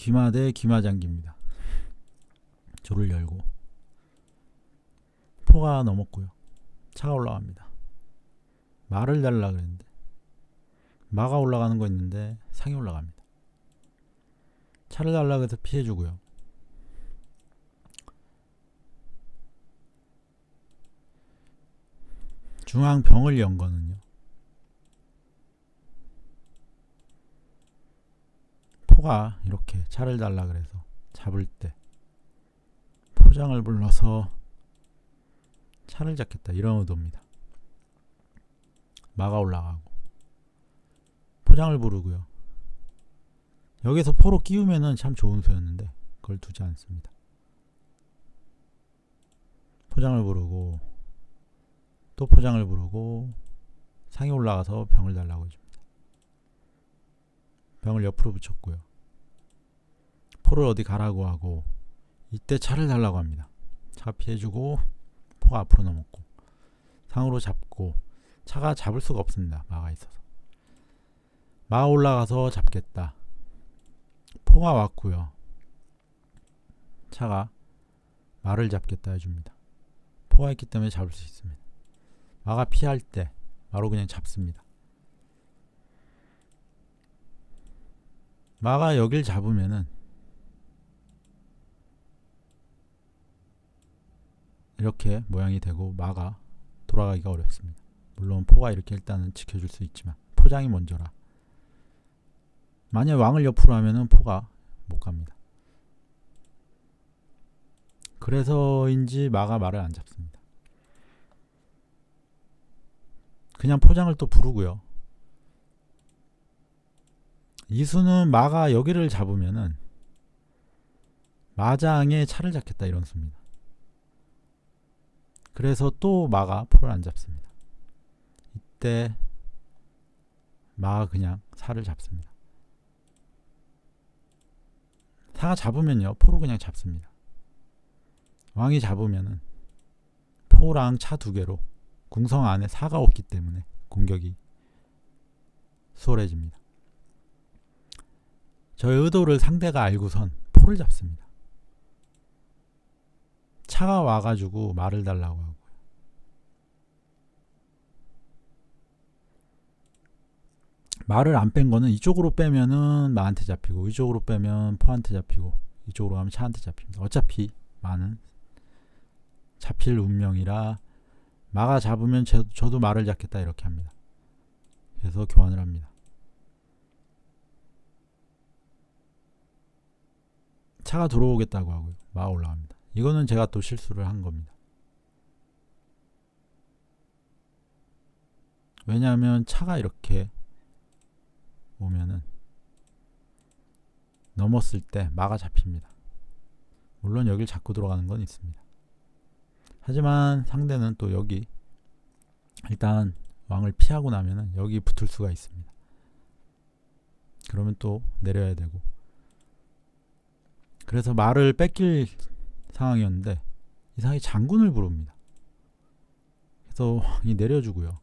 기마대 기마장기입니다. 조를 열고 포가 넘었고요. 차가 올라갑니다. 마를 달라 그랬는데 마가 올라가는 거 있는데 상이 올라갑니다. 차를 달라 그래서 피해주고요. 중앙 병을 연 거는요, 포가 이렇게 차를 달라 그래서 잡을 때 포장을 불러서 차를 잡겠다 이런 의도입니다. 마가 올라가고 포장을 부르고요. 여기서 포로 끼우면은 참 좋은 수였는데 그걸 두지 않습니다. 포장을 부르고 또 포장을 부르고 상이 올라가서 병을 달라고 해줍니다. 병을 옆으로 붙였고요. 포를 어디 가라고 하고 이때 차를 달라고 합니다. 차가 피해주고 포가 앞으로 넘었고 상으로 잡고 차가 잡을 수가 없습니다. 마가 있어서. 마가 올라가서 잡겠다. 포가 왔고요. 차가 마를 잡겠다 해줍니다. 포가 있기 때문에 잡을 수 있습니다. 마가 피할 때 마로 그냥 잡습니다. 마가 여길 잡으면은 이렇게 모양이 되고 마가 돌아가기가 어렵습니다. 물론 포가 이렇게 일단은 지켜줄 수 있지만 포장이 먼저라. 만약 왕을 옆으로 하면은 포가 못 갑니다. 그래서인지 마가 말을 안 잡습니다. 그냥 포장을 또 부르고요. 이수는 마가 여기를 잡으면은 마장에 차를 잡겠다 이런 수입니다. 그래서 또 마가 포를 안 잡습니다. 이때 마가 그냥 사를 잡습니다. 사가 잡으면요 포로 그냥 잡습니다. 왕이 잡으면은 포랑 차 두 개로 궁성 안에 사가 없기 때문에 공격이 수월해집니다. 저의 의도를 상대가 알고선 포를 잡습니다. 차가 와가지고 말을 달라고 하고요. 말을 안 뺀 거는 이쪽으로 빼면은 마한테 잡히고 이쪽으로 빼면 포한테 잡히고 이쪽으로 가면 차한테 잡힙니다. 어차피 마는 잡힐 운명이라 마가 잡으면 저도 말을 잡겠다 이렇게 합니다. 그래서 교환을 합니다. 차가 들어오겠다고 하고요. 마가 올라갑니다. 이거는 제가 또 실수를 한 겁니다. 왜냐하면 차가 이렇게 오면은 넘었을 때 마가 잡힙니다. 물론 여길 잡고 들어가는 건 있습니다. 하지만 상대는 또 여기 일단 왕을 피하고 나면은 여기 붙을 수가 있습니다. 그러면 또 내려야 되고, 그래서 말을 뺏길 상황이었는데 이상하게 장군을 부릅니다. 그래서 왕이 내려주고요.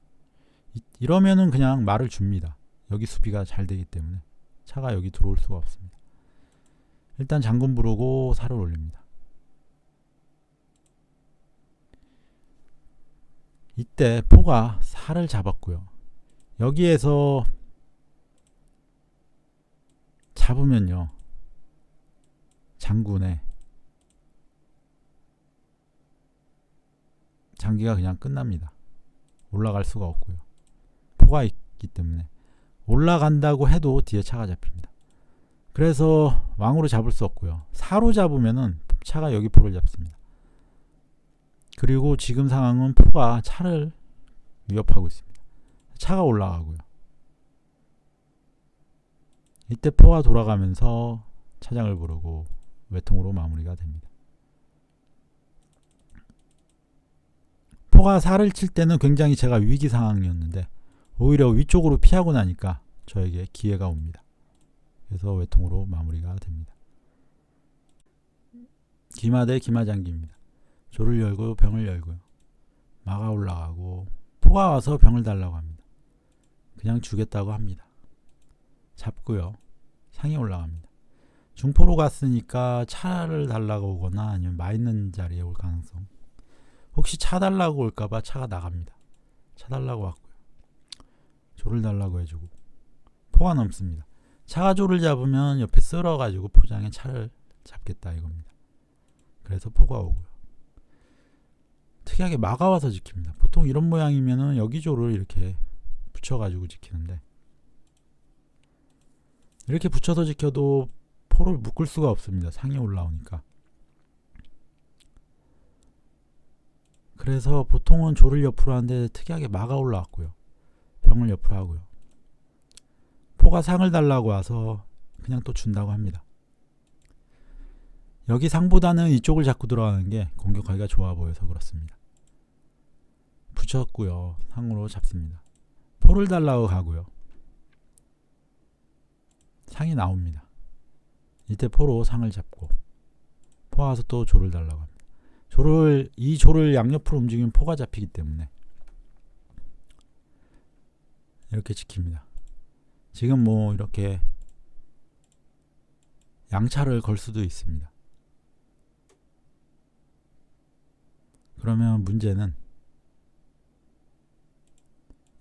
이러면은 그냥 말을 줍니다. 여기 수비가 잘 되기 때문에 차가 여기 들어올 수가 없습니다. 일단 장군 부르고 살을 올립니다. 이때 포가 살을 잡았고요. 여기에서 잡으면요 장군의 장기가 그냥 끝납니다. 올라갈 수가 없고요. 포가 있기 때문에 올라간다고 해도 뒤에 차가 잡힙니다. 그래서 왕으로 잡을 수 없고요. 사로 잡으면은 차가 여기 포를 잡습니다. 그리고 지금 상황은 포가 차를 위협하고 있습니다. 차가 올라가고요. 이때 포가 돌아가면서 차장을 부르고 외통으로 마무리가 됩니다. 포가 살을 칠 때는 굉장히 제가 위기 상황이었는데 오히려 위쪽으로 피하고 나니까 저에게 기회가 옵니다. 그래서 외통으로 마무리가 됩니다. 기마대 기마장기입니다. 조를 열고 병을 열고요. 마가 올라가고 포가 와서 병을 달라고 합니다. 그냥 주겠다고 합니다. 잡고요. 상이 올라갑니다. 중포로 갔으니까 차를 달라고 오거나 아니면 마 있는 자리에 올 가능성. 혹시 차 달라고 올까봐 차가 나갑니다. 차 달라고 왔고요. 조를 달라고 해주고 포가 넘습니다. 차가 조를 잡으면 옆에 쓸어가지고 포장에 차를 잡겠다 이겁니다. 그래서 포가 오고요. 특이하게 마가 와서 지킵니다. 보통 이런 모양이면은 여기 조를 이렇게 붙여가지고 지키는데 이렇게 붙여서 지켜도 포를 묶을 수가 없습니다. 상에 올라오니까. 그래서 보통은 조를 옆으로 하는데 특이하게 마가 올라왔고요. 병을 옆으로 하고요. 포가 상을 달라고 와서 그냥 또 준다고 합니다. 여기 상보다는 이쪽을 자꾸 들어가는 게 공격하기가 좋아 보여서 그렇습니다. 붙였고요. 상으로 잡습니다. 포를 달라고 가고요. 상이 나옵니다. 이때 포로 상을 잡고 포가 와서 또 조를 달라고 합니다. 이 조를 양옆으로 움직이면 포가 잡히기 때문에 이렇게 지킵니다. 지금 뭐 이렇게 양차를 걸 수도 있습니다. 그러면 문제는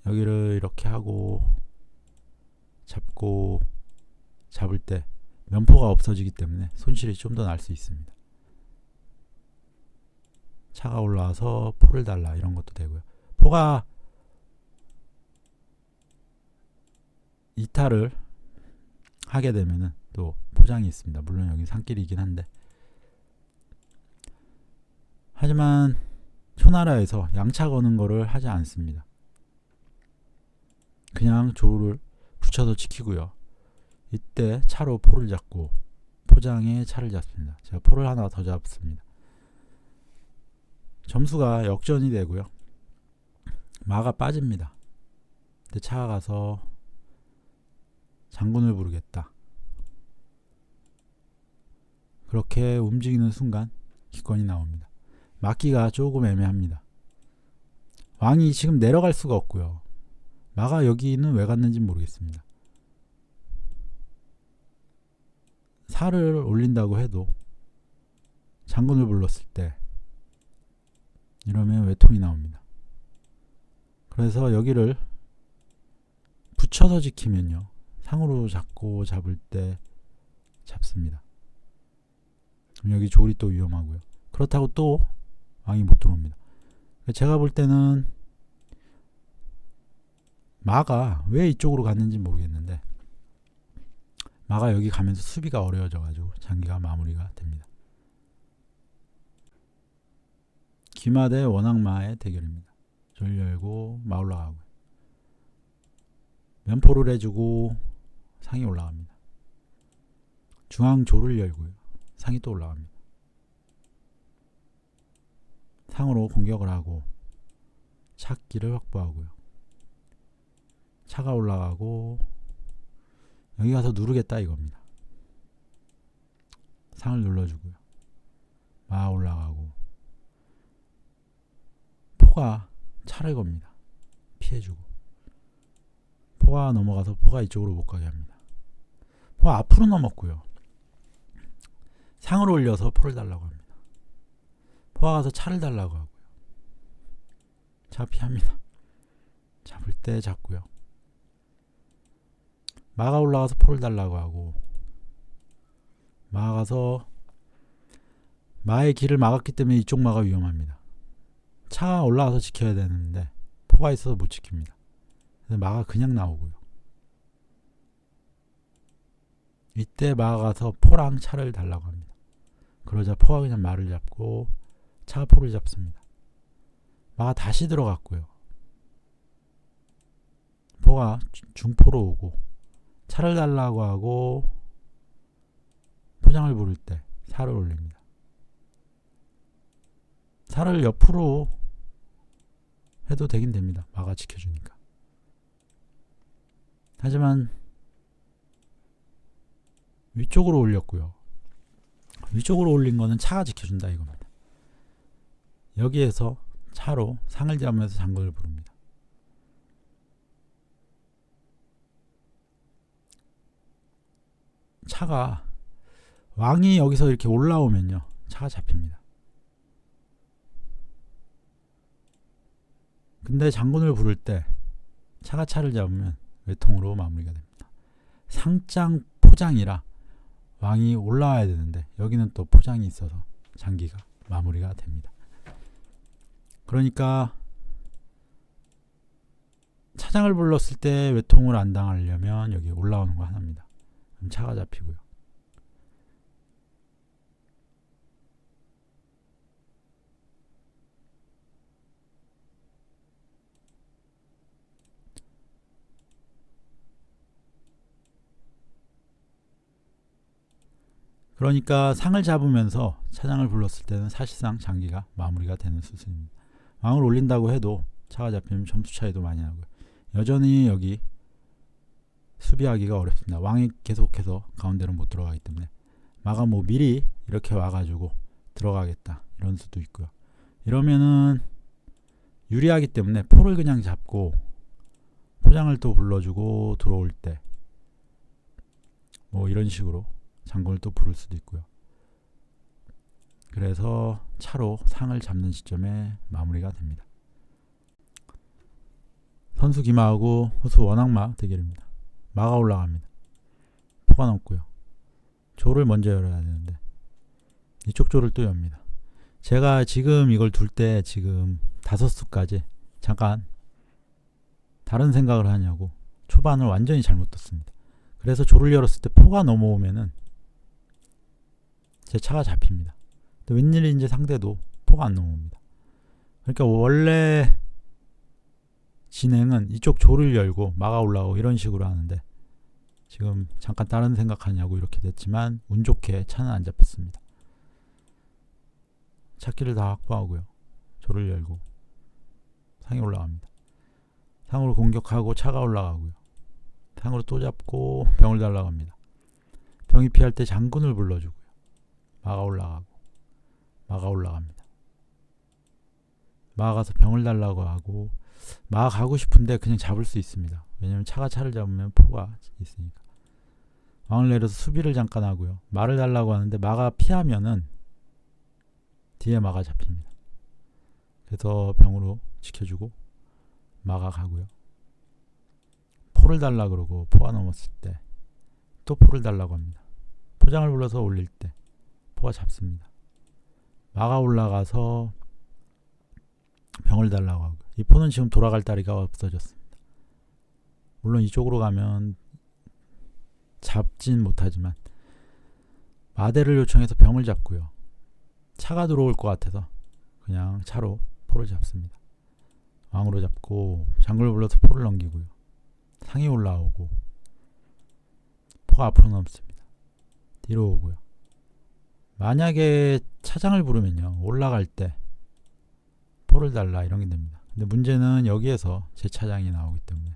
여기를 이렇게 하고 잡고 잡을 때 면포가 없어지기 때문에 손실이 좀 더 날 수 있습니다. 차가 올라와서 포를 달라 이런 것도 되고요. 포가 이탈을 하게 되면은 또 포장이 있습니다. 물론 여기 산길이긴 한데 하지만 초나라에서 양차 거는 거를 하지 않습니다. 그냥 조를 붙여서 지키고요. 이때 차로 포를 잡고 포장에 차를 잡습니다. 제가 포를 하나 더 잡습니다. 점수가 역전이 되고요. 마가 빠집니다. 그때 차가 가서 장군을 부르겠다. 그렇게 움직이는 순간 기권이 나옵니다. 막기가 조금 애매합니다. 왕이 지금 내려갈 수가 없고요. 마가 여기는 왜 갔는지 모르겠습니다. 살을 올린다고 해도 장군을 불렀을 때 이러면 외통이 나옵니다. 그래서 여기를 붙여서 지키면요. 상으로 잡고 잡을 때 잡습니다. 여기 조리 또 위험하고요. 그렇다고 또 왕이 못 들어옵니다. 제가 볼 때는 마가 왜 이쪽으로 갔는지 모르겠는데 마가 여기 가면서 수비가 어려워져 가지고 장기가 마무리가 됩니다. 기마 대 원악마의 대결입니다. 조를 열고 마 올라가고 면포를 해주고 상이 올라갑니다. 중앙 조를 열고요. 상이 또 올라갑니다. 상으로 공격을 하고 차기를 확보하고요. 차가 올라가고 여기 가서 누르겠다 이겁니다. 상을 눌러주고요. 마 올라가고 포가 차를 겁니다. 피해주고 포가 넘어가서 포가 이쪽으로 못 가게 합니다. 포가 앞으로 넘었고요. 상을 올려서 포를 달라고 합니다. 포가 가서 차를 달라고 하고요. 차 피합니다. 잡을 때 잡고요. 마가 올라가서 포를 달라고 하고 마가 가서 마의 길을 막았기 때문에 이쪽 마가 위험합니다. 차가 올라가서 지켜야 되는데 포가 있어서 못 지킵니다. 그래서 마가 그냥 나오고요. 이때 마가 가서 포랑 차를 달라고 합니다. 그러자 포가 그냥 마를 잡고 차가 포를 잡습니다. 마가 다시 들어갔고요. 포가 중포로 오고 차를 달라고 하고 포장을 부를 때 살을 올립니다. 살을 옆으로 해도 되긴 됩니다. 마가 지켜주니까. 하지만 위쪽으로 올렸고요. 위쪽으로 올린 거는 차가 지켜준다 이겁니다. 여기에서 차로 상을 잡으면서 장군을 부릅니다. 차가 왕이 여기서 이렇게 올라오면요, 차가 잡힙니다. 근데 장군을 부를 때 차가 차를 잡으면 외통으로 마무리가 됩니다. 상장 포장이라 왕이 올라와야 되는데 여기는 또 포장이 있어서 장기가 마무리가 됩니다. 그러니까 차장을 불렀을 때 외통을 안 당하려면 여기 올라오는 거 하나입니다. 그럼 차가 잡히고요. 그러니까 상을 잡으면서 차장을 불렀을 때는 사실상 장기가 마무리가 되는 수순입니다. 왕을 올린다고 해도 차가 잡히면 점수 차이도 많이 나고요. 여전히 여기 수비하기가 어렵습니다. 왕이 계속해서 가운데로 못 들어가기 때문에 마가 뭐 미리 이렇게 와가지고 들어가겠다 이런 수도 있고요. 이러면은 유리하기 때문에 포를 그냥 잡고 포장을 또 불러주고 들어올 때 뭐 이런 식으로 장군을 또 부를 수도 있고요. 그래서 차로 상을 잡는 시점에 마무리가 됩니다. 선수 기마하고 호수 원악마 대결입니다. 마가 올라갑니다. 포가 넘고요. 조를 먼저 열어야 되는데 이쪽 조를 또 엽니다. 제가 지금 이걸 둘 때 지금 5수까지 잠깐 다른 생각을 하냐고 초반을 완전히 잘못 뒀습니다. 그래서 조를 열었을 때 포가 넘어오면은 제 차가 잡힙니다. 근데 웬일인지 상대도 포가 안 넘어옵니다. 그러니까 원래 진행은 이쪽 조를 열고 마가 올라오고 이런 식으로 하는데 지금 잠깐 다른 생각하냐고 이렇게 됐지만 운 좋게 차는 안 잡혔습니다. 차키를 다 확보하고요. 조를 열고 상이 올라갑니다. 상으로 공격하고 차가 올라가고요. 상으로 또 잡고 병을 달라고 합니다. 병이 피할 때 장군을 불러주고요. 마가 올라가고 마가 올라갑니다. 마가 가서 병을 달라고 하고 마가 가고 싶은데 그냥 잡을 수 있습니다. 왜냐면 차가 차를 잡으면 포가 있으니까. 왕을 내려서 수비를 잠깐 하고요. 마를 달라고 하는데 마가 피하면은 뒤에 마가 잡힙니다. 그래서 병으로 지켜주고 마가 가고요. 포를 달라 그러고 포가 넘었을 때 또 포를 달라고 합니다. 포장을 불러서 올릴 때 포가 잡습니다. 마가 올라가서 병을 달라고 하고 이 포는 지금 돌아갈 다리가 없어졌습니다. 물론 이쪽으로 가면 잡진 못하지만 마대를 요청해서 병을 잡고요. 차가 들어올 것 같아서 그냥 차로 포를 잡습니다. 왕으로 잡고 장군을 불러서 포를 넘기고요. 상이 올라오고 포가 앞으로 넘습니다. 뒤로 오고요. 만약에 차장을 부르면요. 올라갈 때 포를 달라 이런 게 됩니다. 근데 문제는 여기에서 제 차장이 나오기 때문에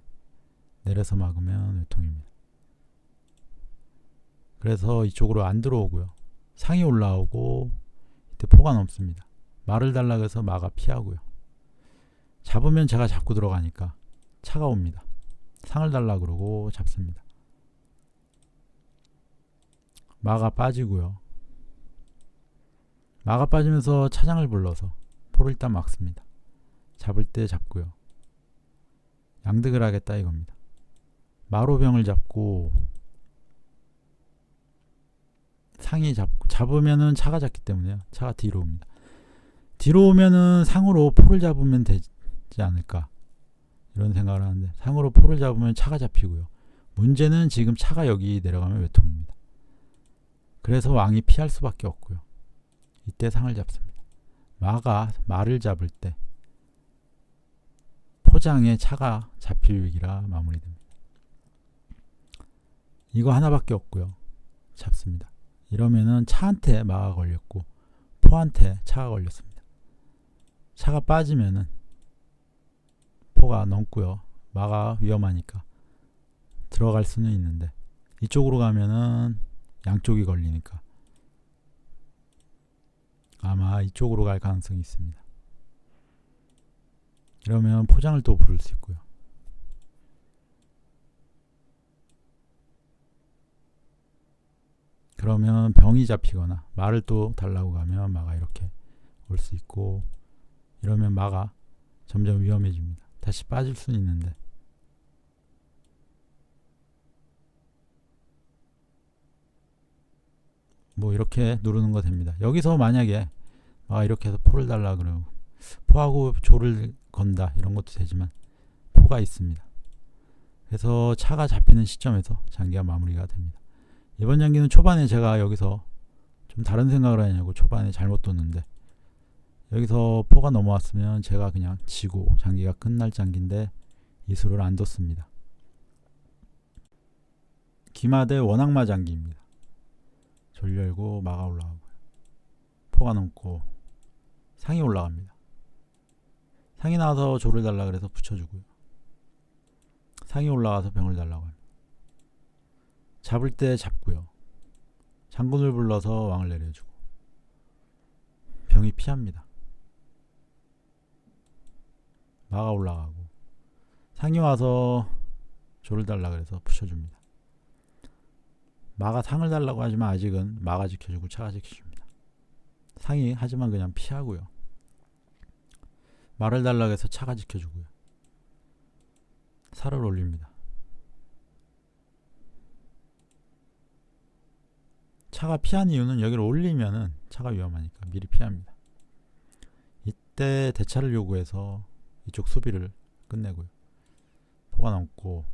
내려서 막으면 외통입니다. 그래서 이쪽으로 안 들어오고요. 상이 올라오고 이때 포가 넘습니다. 마를 달라 그래서 마가 피하고요. 잡으면 제가 잡고 들어가니까 차가 옵니다. 상을 달라 그러고 잡습니다. 마가 빠지고요. 마가 빠지면서 차장을 불러서 포를 일단 막습니다. 잡을 때 잡고요. 양득을 하겠다 이겁니다. 마로 병을 잡고 상이 잡으면은 차가 잡기 때문에요. 차가 뒤로 옵니다. 뒤로 오면은 상으로 포를 잡으면 되지 않을까 이런 생각을 하는데 상으로 포를 잡으면 차가 잡히고요. 문제는 지금 차가 여기 내려가면 외통입니다. 그래서 왕이 피할 수밖에 없고요. 이때 상을 잡습니다. 마가 말을 잡을 때 포장에 차가 잡힐 위기라 마무리됩니다. 이거 하나밖에 없고요. 잡습니다. 이러면은 차한테 마가 걸렸고 포한테 차가 걸렸습니다. 차가 빠지면은 포가 넘고요. 마가 위험하니까 들어갈 수는 있는데 이쪽으로 가면은 양쪽이 걸리니까 아마 이쪽으로 갈 가능성이 있습니다. 이러면 포장을 또 부를 수 있고요. 그러면 병이 잡히거나 말을 또 달라고 가면 마가 이렇게 올 수 있고, 이러면 마가 점점 위험해집니다. 다시 빠질 수는 있는데, 뭐 이렇게 누르는 거 됩니다. 여기서 만약에 마가 이렇게 해서 포를 달라 그러고 포하고 조를 건다 이런 것도 되지만 포가 있습니다. 그래서 차가 잡히는 시점에서 장기가 마무리가 됩니다. 이번 장기는 초반에 제가 여기서 좀 다른 생각을 하냐고 초반에 잘못 뒀는데, 여기서 포가 넘어왔으면 제가 그냥 지고 장기가 끝날 장기인데 이수를 안 뒀습니다. 기마대 원악마 장기입니다. 졸 열고 마가 올라가고요. 포가 넘고 상이 올라갑니다. 상이 나와서 조를 달라 그래서 붙여주고요. 상이 올라가서 병을 달라고 합니다. 잡을 때 잡고요. 장군을 불러서 왕을 내려주고 병이 피합니다. 마가 올라가고 상이 와서 조를 달라 그래서 붙여줍니다. 마가 상을 달라고 하지만 아직은 마가 지켜주고 차가 지켜줍니다. 상이 하지만 그냥 피하고요. 말을 달라고 해서 차가 지켜주고요. 살을 올립니다. 차가 피한 이유는 여기를 올리면은 차가 위험하니까 미리 피합니다. 이때 대차를 요구해서 이쪽 수비를 끝내고요. 포가 넘고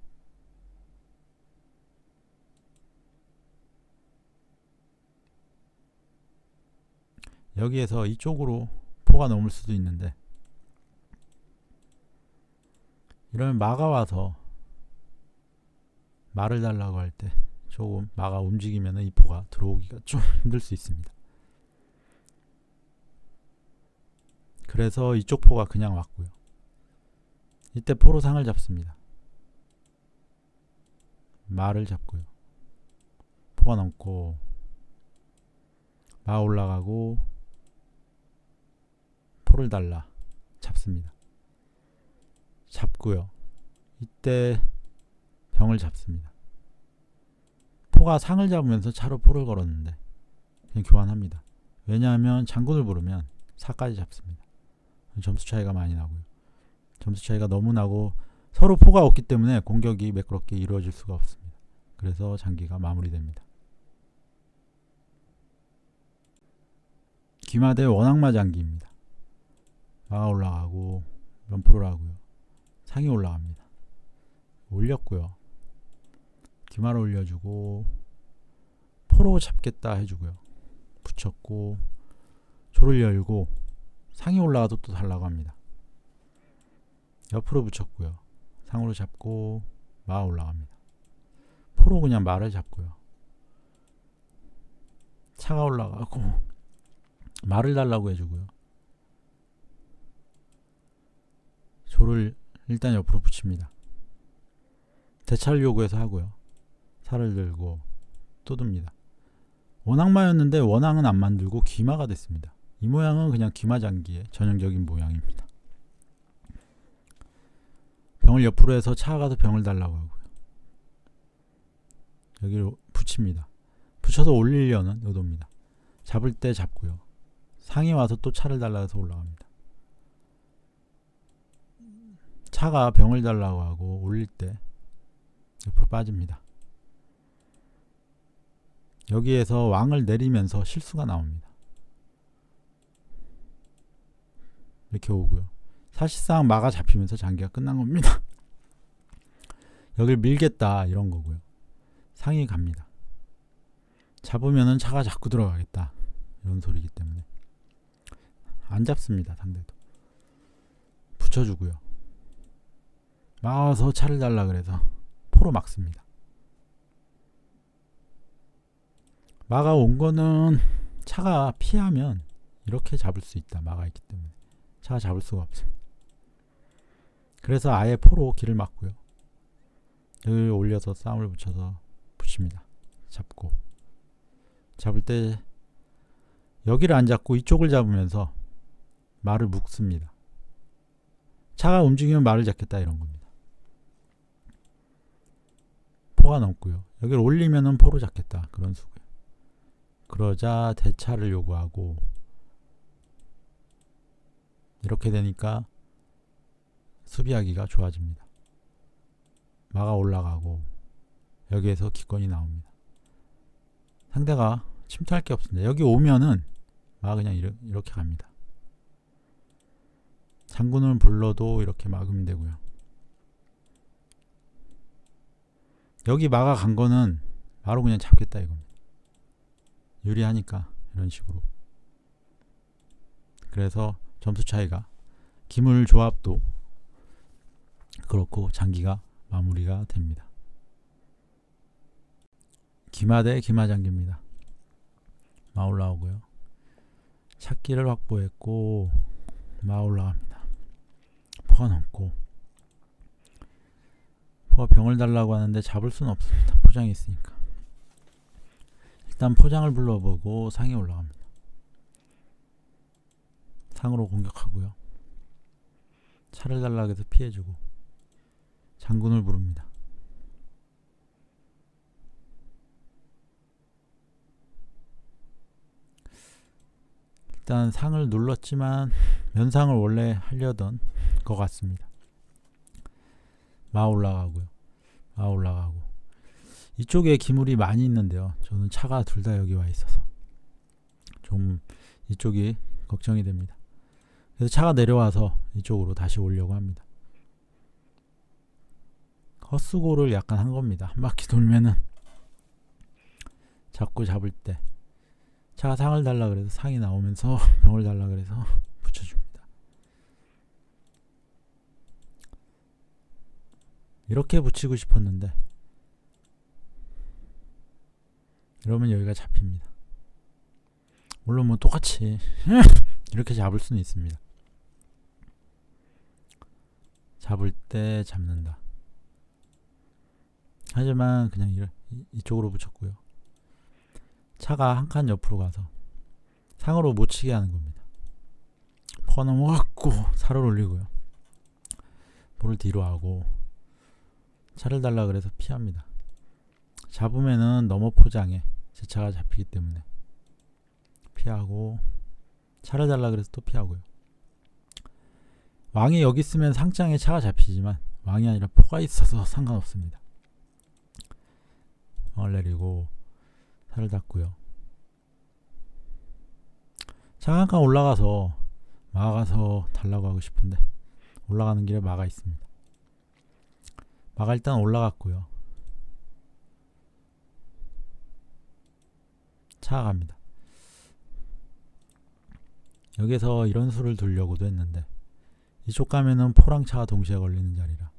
여기에서 이쪽으로 포가 넘을 수도 있는데, 이러면 마가 와서 말을 달라고 할 때 조금 마가 움직이면 이 포가 들어오기가 좀 힘들 수 있습니다. 그래서 이쪽 포가 그냥 왔고요. 이때 포로 상을 잡습니다. 말을 잡고요. 포가 넘고 마 올라가고 포를 달라 잡습니다. 잡고요. 이때 병을 잡습니다. 포가 상을 잡으면서 차로 포를 걸었는데 그냥 교환합니다. 왜냐하면 장군을 부르면 사까지 잡습니다. 점수 차이가 많이 나고요. 점수 차이가 너무 나고 서로 포가 없기 때문에 공격이 매끄럽게 이루어질 수가 없습니다. 그래서 장기가 마무리됩니다. 기마대 원악마 장기입니다. 마가 올라가고 면포를 하고요. 상이 올라갑니다. 올렸고요. 기마를 올려주고 포로 잡겠다 해주고요. 붙였고 조를 열고 상이 올라가도 또 달라고 합니다. 옆으로 붙였고요. 상으로 잡고 마 올라갑니다. 포로 그냥 마를 잡고요. 차가 올라가고 말을 달라고 해주고요. 조를 일단 옆으로 붙입니다. 대차를 요구해서 하고요. 살을 들고 또 듭니다. 원악마였는데 원앙은 안 만들고 기마가 됐습니다. 이 모양은 그냥 기마장기의 전형적인 모양입니다. 병을 옆으로 해서 차가 가서 병을 달라고 하고요. 여기를 붙입니다. 붙여서 올리려는 의도입니다. 잡을 때 잡고요. 상이 와서 또 차를 달라고 해서 올라갑니다. 차가 병을 달라고 하고 올릴 때 옆으로 빠집니다. 여기에서 왕을 내리면서 실수가 나옵니다. 이렇게 오고요. 사실상 마가 잡히면서 장기가 끝난 겁니다. 여길 밀겠다 이런 거고요. 상이 갑니다. 잡으면은 차가 자꾸 들어가겠다 이런 소리이기 때문에 안 잡습니다. 상대도 붙여주고요. 막아서 차를 달라 그래서 포로 막습니다. 마가 온 거는 차가 피하면 이렇게 잡을 수 있다. 마가 있기 때문에 차가 잡을 수가 없습니다. 그래서 아예 포로 길을 막고요. 여기를 올려서 싸움을 붙여서 붙입니다. 잡고 잡을 때 여기를 안 잡고 이쪽을 잡으면서 말을 묶습니다. 차가 움직이면 말을 잡겠다 이런 겁니다. 포가 넘고요. 여기를 올리면은 포로 잡겠다 그런 수고요. 그러자 대차를 요구하고, 이렇게 되니까 수비하기가 좋아집니다. 마가 올라가고 여기에서 기권이 나옵니다. 상대가 침투할 게 없습니다. 여기 오면은 마가 그냥 이렇게 갑니다. 장군을 불러도 이렇게 막으면 되고요. 여기 마가 간 거는 바로 그냥 잡겠다 이겁니다. 유리하니까 이런 식으로. 그래서 점수 차이가, 기물 조합도 그렇고 장기가 마무리가 됩니다. 기마 대 기마 장기입니다. 마 올라오고요. 찾기를 확보했고 마 올라갑니다. 포가 넘고, 포가 병을 달라고 하는데 잡을 수는 없습니다. 포장이 있으니까. 일단 포장을 불러보고 상이 올라갑니다. 상으로 공격하고요. 차를 달라고 해서 피해주고 장군을 부릅니다. 일단 상을 눌렀지만 면상을 원래 하려던 것 같습니다. 마 올라가고요. 마 올라가고, 이쪽에 기물이 많이 있는데요. 저는 차가 둘 다 여기 와 있어서 좀 이쪽이 걱정이 됩니다. 그래서 차가 내려와서 이쪽으로 다시 오려고 합니다. 헛수고를 약간 한 겁니다. 한 바퀴 돌면은 자꾸 잡을 때 차가 상을 달라 그래서 상이 나오면서 병을 달라 그래서 붙여줍니다. 이렇게 붙이고 싶었는데 이러면 여기가 잡힙니다. 물론 뭐 똑같이 이렇게 잡을 수는 있습니다. 잡을 때 잡는다. 하지만 그냥 이쪽으로 붙였고요. 차가 한 칸 옆으로 가서 상으로 못 치게 하는 겁니다. 퍼 넘어갔고 살을 올리고요. 볼을 뒤로 하고 차를 달라 그래서 피합니다. 잡으면은 넘어 포장에 제 차가 잡히기 때문에 피하고, 차를 달라 그래서 또 피하고요. 왕이 여기 있으면 상장에 차가 잡히지만 왕이 아니라 포가 있어서 상관없습니다. 왕을 내리고 살을 닫고요. 차가 한 칸 올라가서 마가서 달라고 하고 싶은데 올라가는 길에 마가 있습니다. 마가 일단 올라갔고요. 차가 갑니다. 여기서 이런 수를 두려고도 했는데 이쪽 가면은 포랑 차가 동시에 걸리는 자리라.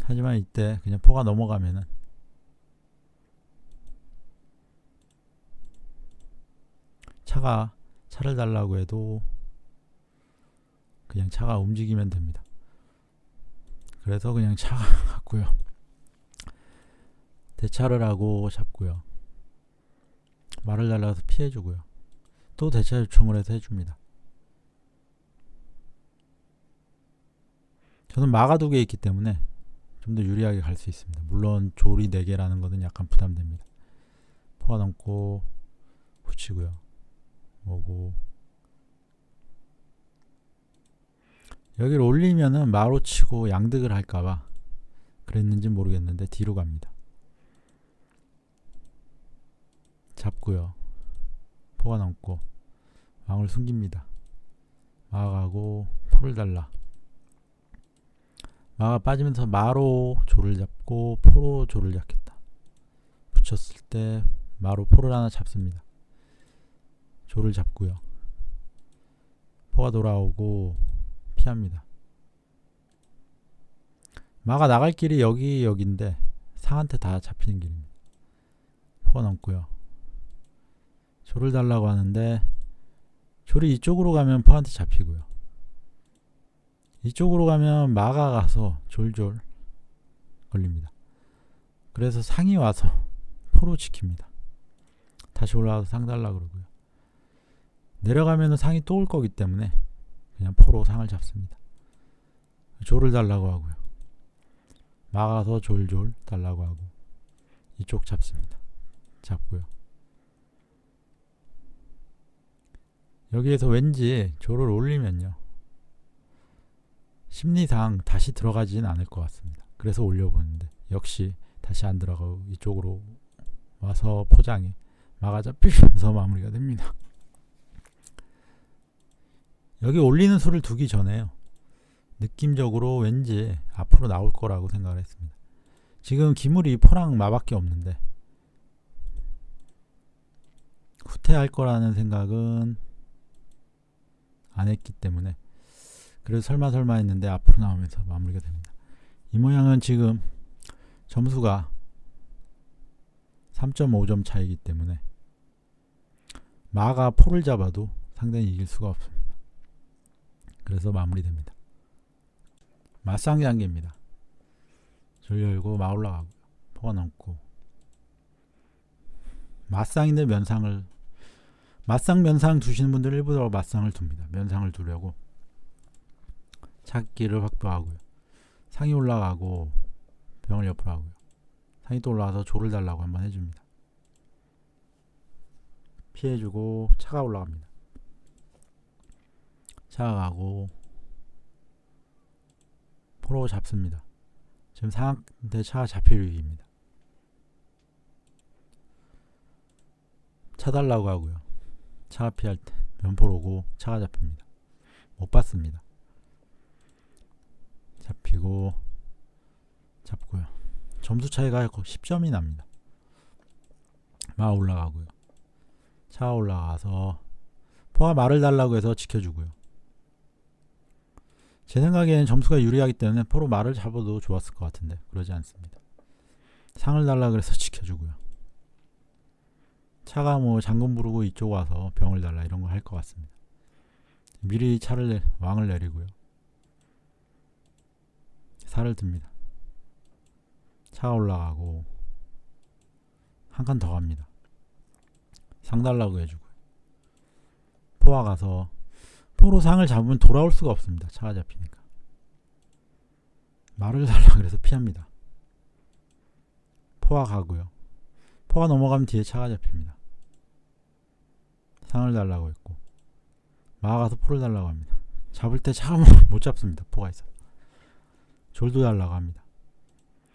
하지만 이때 그냥 포가 넘어가면은 차를 달라고 해도 그냥 차가 움직이면 됩니다. 그래서 그냥 차가 갔고요. 대차를 하고 잡고요. 말을 달라서 피해주고요. 또 대차 요청을 해서 해줍니다. 저는 마가 2개 있기 때문에 좀 더 유리하게 갈 수 있습니다. 물론 조리 4개라는 것은 약간 부담됩니다. 포가 넘고 붙이고요. 오고, 여기를 올리면은 마로 치고 양득을 할까봐 그랬는지 모르겠는데 뒤로 갑니다. 잡고요. 포가 넘고 왕을 숨깁니다. 마가 가고 포를 달라. 마가 빠지면서 마로 조를 잡고 포로 조를 잡겠다. 붙였을 때 마로 포를 하나 잡습니다. 조를 잡고요. 포가 돌아오고 피합니다. 마가 나갈 길이 여기인데 상한테 다 잡히는 길입니다. 포가 넘고요. 조를 달라고 하는데 조리 이쪽으로 가면 포한테 잡히고요. 이쪽으로 가면 마가 가서 졸졸 걸립니다. 그래서 상이 와서 포로 지킵니다. 다시 올라가서 상 달라고 그러고요. 내려가면 상이 또 올 거기 때문에 그냥 포로 상을 잡습니다. 조를 달라고 하고요. 막아서 졸졸 달라고 하고 이쪽 잡습니다. 잡고요. 여기에서 왠지 조를 올리면요, 심리상 다시 들어가지는 않을 것 같습니다. 그래서 올려보는데 역시 다시 안 들어가고 이쪽으로 와서 포장에 마가 잡히면서 마무리가 됩니다. 여기 올리는 수를 두기 전에요, 느낌적으로 왠지 앞으로 나올 거라고 생각을 했습니다. 지금 기물이 포랑 마밖에 없는데 후퇴할 거라는 생각은 안 했기 때문에, 그래서 설마 했는데 앞으로 나오면서 마무리가 됩니다. 이 모양은 지금 점수가 3.5점 차이기 때문에 마가 포를 잡아도 상대는 이길 수가 없습니다. 그래서 마무리됩니다. 맞상기 단계입니다. 줄 열고 마 올라가고 포가 넘고, 맞상인데 맞상 면상 두시는 분들은 일부러 맞상을 둡니다. 면상을 두려고 찾기를 확보하고요. 상이 올라가고 병을 옆으로 하고요. 상이 또 올라가서 조를 달라고 한번 해줍니다. 피해주고 차가 올라갑니다. 차가 가고 포로 잡습니다. 지금 상한테 차가 잡힐 위기입니다. 차 달라고 하고요. 차가 피할 때 면포로고 차가 잡힙니다. 못 받습니다. 잡히고 잡고요. 점수 차이가 10점이 납니다. 마 올라가고요. 차 올라가서 포가 말을 달라고 해서 지켜주고요. 제 생각에는 점수가 유리하기 때문에 포로 말을 잡아도 좋았을 것 같은데 그러지 않습니다. 상을 달라고 해서 지켜주고요. 차가 뭐 장군 부르고 이쪽 와서 병을 달라 이런 거 할 것 같습니다. 미리 왕을 내리고요. 살을 듭니다. 차가 올라가고 한 칸 더 갑니다. 상 달라고 해주고요. 포가 가서 포로 상을 잡으면 돌아올 수가 없습니다. 차가 잡히니까. 말을 달라 그래서 피합니다. 포가 가고요. 포가 넘어가면 뒤에 차가 잡힙니다. 상을 달라고 했고 마가 가서 포를 달라고 합니다. 잡을 때 차가 못 잡습니다. 포가 있어. 졸도 달라고 합니다.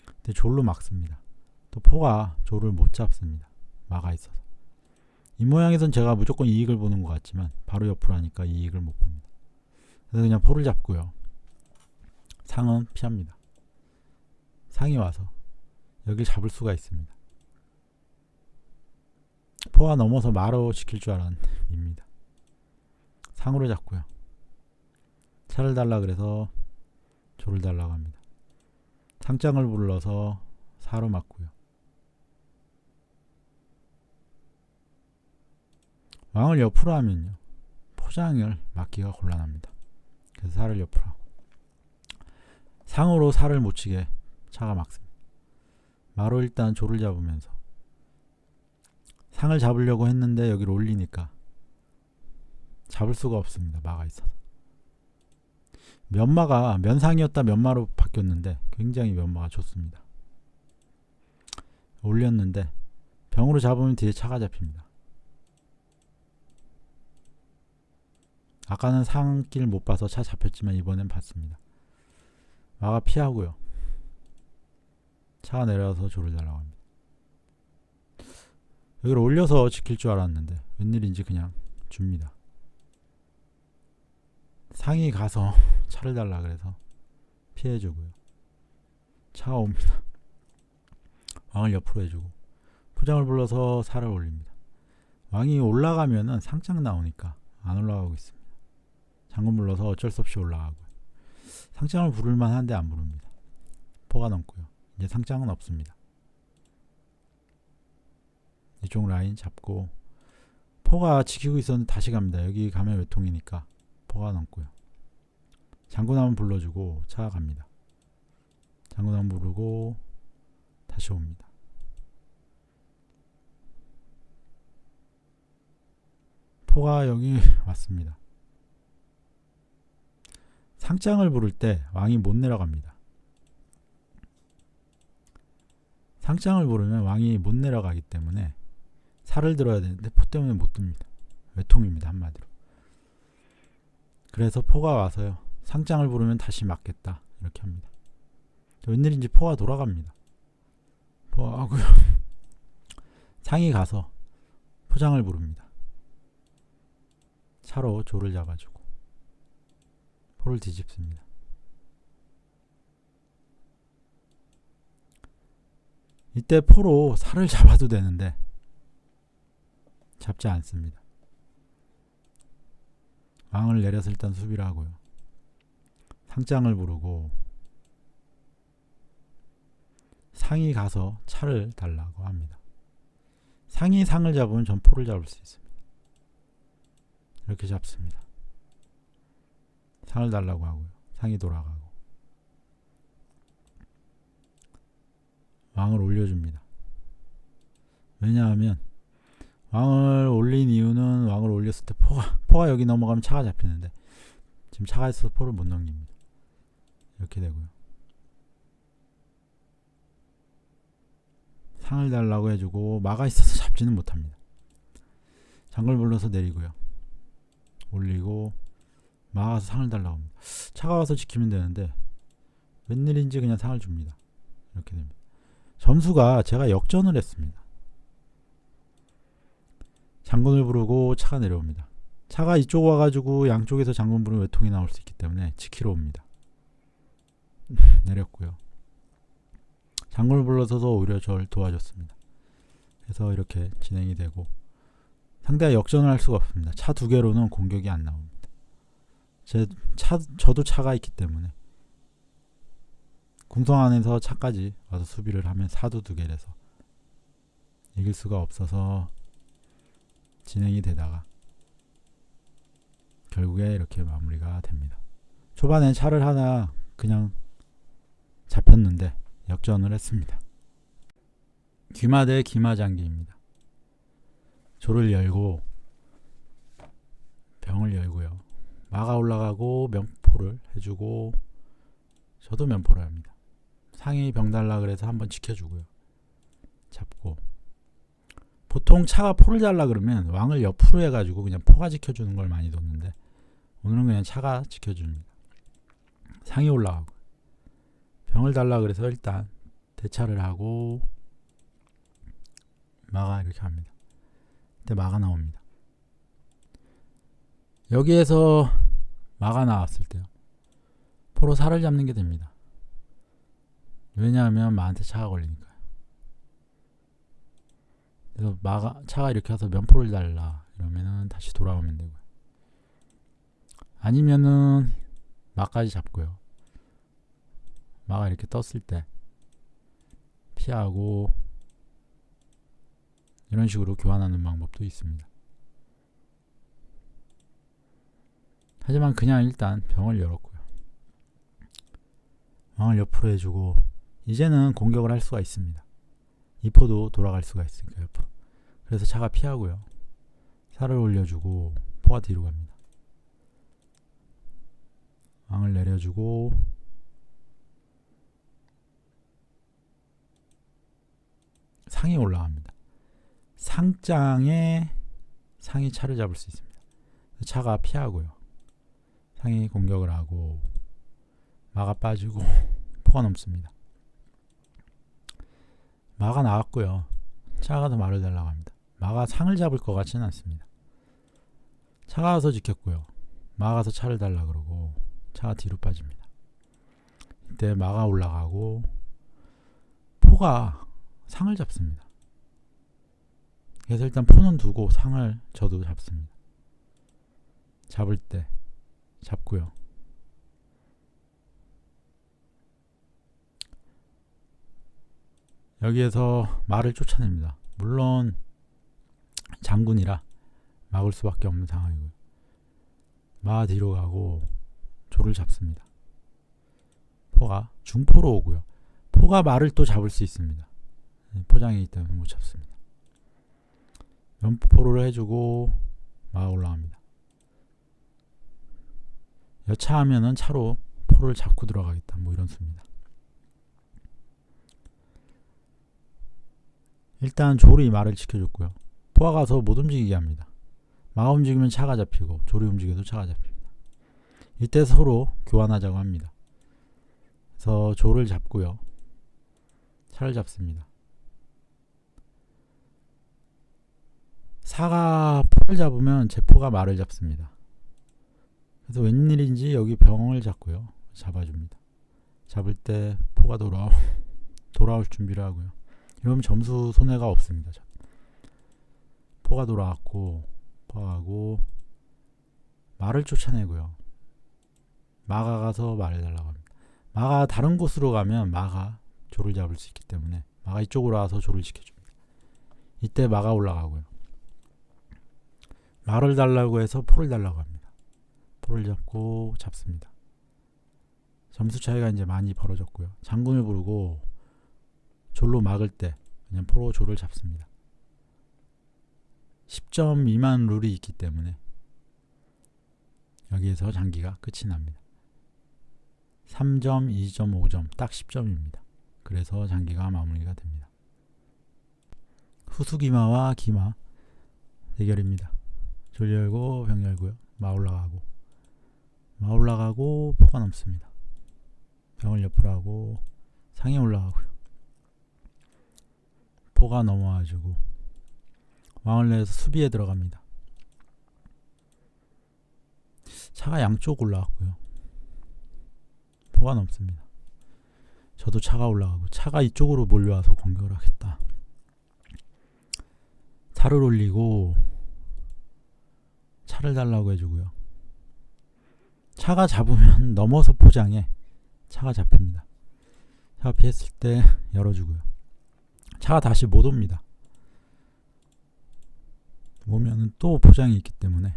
근데 졸로 막습니다. 또 포가 졸을 못 잡습니다. 마가 있어서. 이 모양에선 제가 무조건 이익을 보는 것 같지만 바로 옆으로 하니까 이익을 못 봅니다. 그래서 그냥 포를 잡고요. 상은 피합니다. 상이 와서 여기 잡을 수가 있습니다. 포가 넘어서 마로 지킬 줄 알았는데 상으로 잡고요. 차를 달라 그래서 조를 달라고 합니다. 상장을 불러서 사로 맞고요. 왕을 옆으로 하면요, 포장을 막기가 곤란합니다. 그래서 살을 옆으로 하고 상으로 살을 못 치게 차가 막습니다. 마로 일단 조를 잡으면서 상을 잡으려고 했는데 여기를 올리니까 잡을 수가 없습니다. 마가 있어서. 면마가 면상이었다 면마로 바뀌었는데 굉장히 면마가 좋습니다. 올렸는데 병으로 잡으면 뒤에 차가 잡힙니다. 아까는 상길 못 봐서 차 잡혔지만 이번엔 봤습니다. 마가 피하고요. 차가 내려서 조를 달라고 합니다. 여기를 올려서 지킬 줄 알았는데 웬일인지 그냥 줍니다. 상이 가서 차를 달라 그래서 피해주고요. 차가 옵니다. 왕을 옆으로 해주고 포장을 불러서 살을 올립니다. 왕이 올라가면은 상장 나오니까 안 올라가고 있습니다. 장군 불러서 어쩔 수 없이 올라가고요. 상장을 부를만 한데 안 부릅니다. 포가 넘고요. 이제 상장은 없습니다. 이쪽 라인 잡고 포가 지키고 있었는데 다시 갑니다. 여기 가면 외통이니까 포가 넘고요. 장군 한번 불러주고 차가 갑니다. 장군 한번 부르고 다시 옵니다. 포가 여기 왔습니다. 상장을 부를 때 왕이 못 내려갑니다. 상장을 부르면 왕이 못 내려가기 때문에 살을 들어야 되는데 포 때문에 못 듭니다. 외통입니다. 한마디로. 그래서 포가 와서요. 상장을 부르면 다시 맞겠다. 이렇게 합니다. 웬일인지 포가 돌아갑니다. 포가 하고요. 상이 가서 포장을 부릅니다. 차로 조를 잡아주고 포를 뒤집습니다. 이때 포로 살을 잡아도 되는데 잡지 않습니다. 왕을 내려서 일단 수비를 하고요. 상장을 부르고 상이 가서 차를 달라고 합니다. 상이 상을 잡으면 전 포를 잡을 수 있습니다. 이렇게 잡습니다. 상을 달라고 하고요. 상이 돌아가고 왕을 올려줍니다. 왜냐하면 왕을 올린 이유는 왕을 올렸을 때 포가 여기 넘어가면 차가 잡히는데 지금 차가 있어서 포를 못 넘깁니다. 이렇게 되고요. 상을 달라고 해주고 마가 있어서 잡지는 못합니다. 장걸 불러서 내리고요. 올리고 마가서 상을 달라고 합니다. 차가 와서 지키면 되는데 웬일인지 그냥 상을 줍니다. 이렇게 됩니다. 점수가 제가 역전을 했습니다. 장군을 부르고 차가 내려옵니다. 차가 이쪽 와가지고 양쪽에서 장군 부르면 외통이 나올 수 있기 때문에 지키러 옵니다. 내렸고요. 장군을 불러서서 오히려 저를 도와줬습니다. 그래서 이렇게 진행이 되고 상대가 역전을 할 수가 없습니다. 차 두 개로는 공격이 안 나옵니다. 저도 차가 있기 때문에 궁성 안에서 차까지 와서 수비를 하면 사도 두 개라서 이길 수가 없어서 진행이 되다가 결국에 이렇게 마무리가 됩니다. 초반에 차를 하나 그냥 잡혔는데 역전을 했습니다. 귀마 대 귀마장기입니다. 조를 열고 병을 열고요. 마가 올라가고 면포를 해주고 저도 면포를 합니다. 상이 병 달라 그래서 한번 지켜주고요. 잡고 보통 차가 포를 달라 그러면 왕을 옆으로 해가지고 그냥 포가 지켜주는 걸 많이 뒀는데 오늘은 그냥 차가 지켜줍니다. 상이 올라가고 병을 달라 그래서 일단 대차를 하고 마가 이렇게 합니다. 그때 마가 나옵니다. 여기에서 마가 나왔을 때요. 포로 살을 잡는 게 됩니다. 왜냐하면 마한테 차가 걸리니까요. 그래서 차가 이렇게 와서 면포를 달라 이러면은 다시 돌아오면 되고요. 아니면은 마까지 잡고요. 마가 이렇게 떴을 때 피하고 이런 식으로 교환하는 방법도 있습니다. 하지만 그냥 일단 병을 열었고요. 왕을 옆으로 해주고 이제는 공격을 할 수가 있습니다. 이 포도 돌아갈 수가 있으니까 옆으로. 그래서 차가 피하고요. 살을 올려주고 포가 뒤로 갑니다. 왕을 내려주고 상이 올라갑니다. 상장에 상이 차를 잡을 수 있습니다. 차가 피하고요. 상이 공격을 하고 마가 빠지고 포가 넘습니다. 마가 나왔고요. 차가 더 말을 달라고 합니다. 마가 상을 잡을 것 같지는 않습니다. 차가 와서 지켰고요. 마가 가서 차를 달라 그러고 차가 뒤로 빠집니다. 이때 마가 올라가고 포가 상을 잡습니다. 그래서 일단 포는 두고 상을 저도 잡습니다. 잡을 때 잡고요. 여기에서 말을 쫓아냅니다. 물론 장군이라 막을 수밖에 없는 상황이고요. 마 뒤로 가고 조를 잡습니다. 포가 중포로 오고요. 포가 말을 또 잡을 수 있습니다. 포장이기 때문에 못 잡습니다. 면포를 해주고 마가 올라갑니다. 여차하면은 차로 포를 잡고 들어가겠다. 뭐 이런 수입니다. 일단 조리 말을 지켜줬고요. 포가 가서 못 움직이게 합니다. 마가 움직이면 차가 잡히고 조리 움직여도 차가 잡힙니다. 이때 서로 교환하자고 합니다. 그래서 조를 잡고요. 차를 잡습니다. 사가 포를 잡으면 제포가 말을 잡습니다. 그래서 웬일인지 여기 병을 잡고요. 잡아줍니다. 잡을 때 포가 돌아올 준비를 하고요. 이러면 점수 손해가 없습니다. 포가 돌아왔고 포하고 말을 쫓아내고요. 마가 가서 말을 달라고 합니다. 마가 다른 곳으로 가면 마가 조를 잡을 수 있기 때문에 마가 이쪽으로 와서 조를 지켜줍니다. 이때 마가 올라가고요. 말을 달라고 해서 포를 달라고 합니다. 포를 잡고 잡습니다. 점수 차이가 이제 많이 벌어졌고요. 장군을 부르고 졸로 막을 때 그냥 포로 조를 잡습니다. 10점 미만 룰이 있기 때문에 여기에서 장기가 끝이 납니다. 3점, 2점, 5점 딱 10점입니다. 그래서 장기가 마무리가 됩니다. 후수기마와 기마 대결입니다. 졸 열고 병 열고요. 마 올라가고 포가 넘습니다. 병을 옆으로 하고 상에 올라가고요. 포가 넘어와주고 왕을 내서 수비에 들어갑니다. 차가 양쪽 올라왔고요. 포가 넘습니다. 저도 차가 올라가고 차가 이쪽으로 몰려와서 공격을 하겠다. 차를 올리고 차를 달라고 해주고요. 차가 잡으면 넘어서 포장해 차가 잡힙니다. 차가 피했을 때 열어주고요. 차가 다시 못 옵니다. 오면은 또 포장이 있기 때문에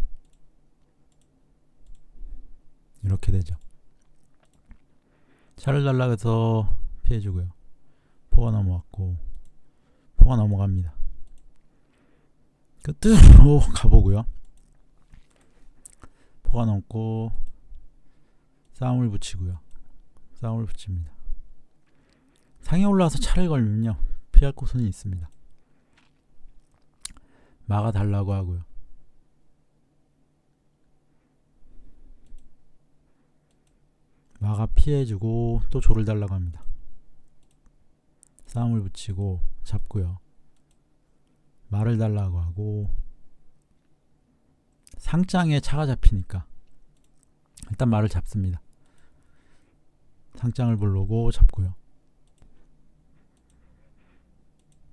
이렇게 되죠. 차를 달라고 해서 피해주고요. 포가 넘어왔고 포가 넘어갑니다. 끝으로 가보고요. 포가 넘고 싸움을 붙이고요. 싸움을 붙입니다. 상에 올라와서 차를 걸면요. 피할 곳은 있습니다. 마가 달라고 하고요. 마가 피해주고 또 조를 달라고 합니다. 싸움을 붙이고 잡고요. 말을 달라고 하고 상장에 차가 잡히니까 일단 말을 잡습니다. 상장을 부르고 잡고요.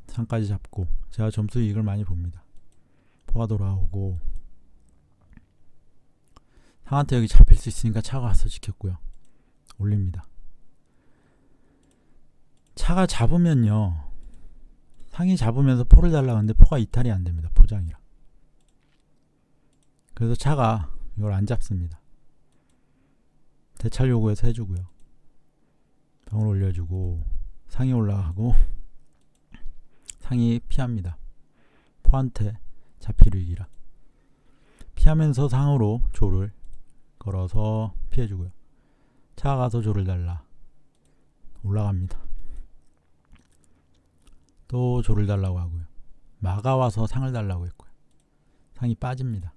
상까지 잡고 제가 점수 이익을 많이 봅니다. 포가 돌아오고 상한테 여기 잡힐 수 있으니까 차가 와서 지켰고요. 올립니다. 차가 잡으면요. 상이 잡으면서 포를 달라고 하는데 포가 이탈이 안 됩니다. 포장이라. 그래서 차가 이걸 안 잡습니다. 대찰 요구해서 해주고요. 병을 올려주고 상이 올라가고 상이 피합니다. 포한테 잡힐 위기라. 피하면서 상으로 조를 걸어서 피해주고요. 차가 가서 조를 달라. 올라갑니다. 또 조를 달라고 하고요. 마가 와서 상을 달라고 했고요. 상이 빠집니다.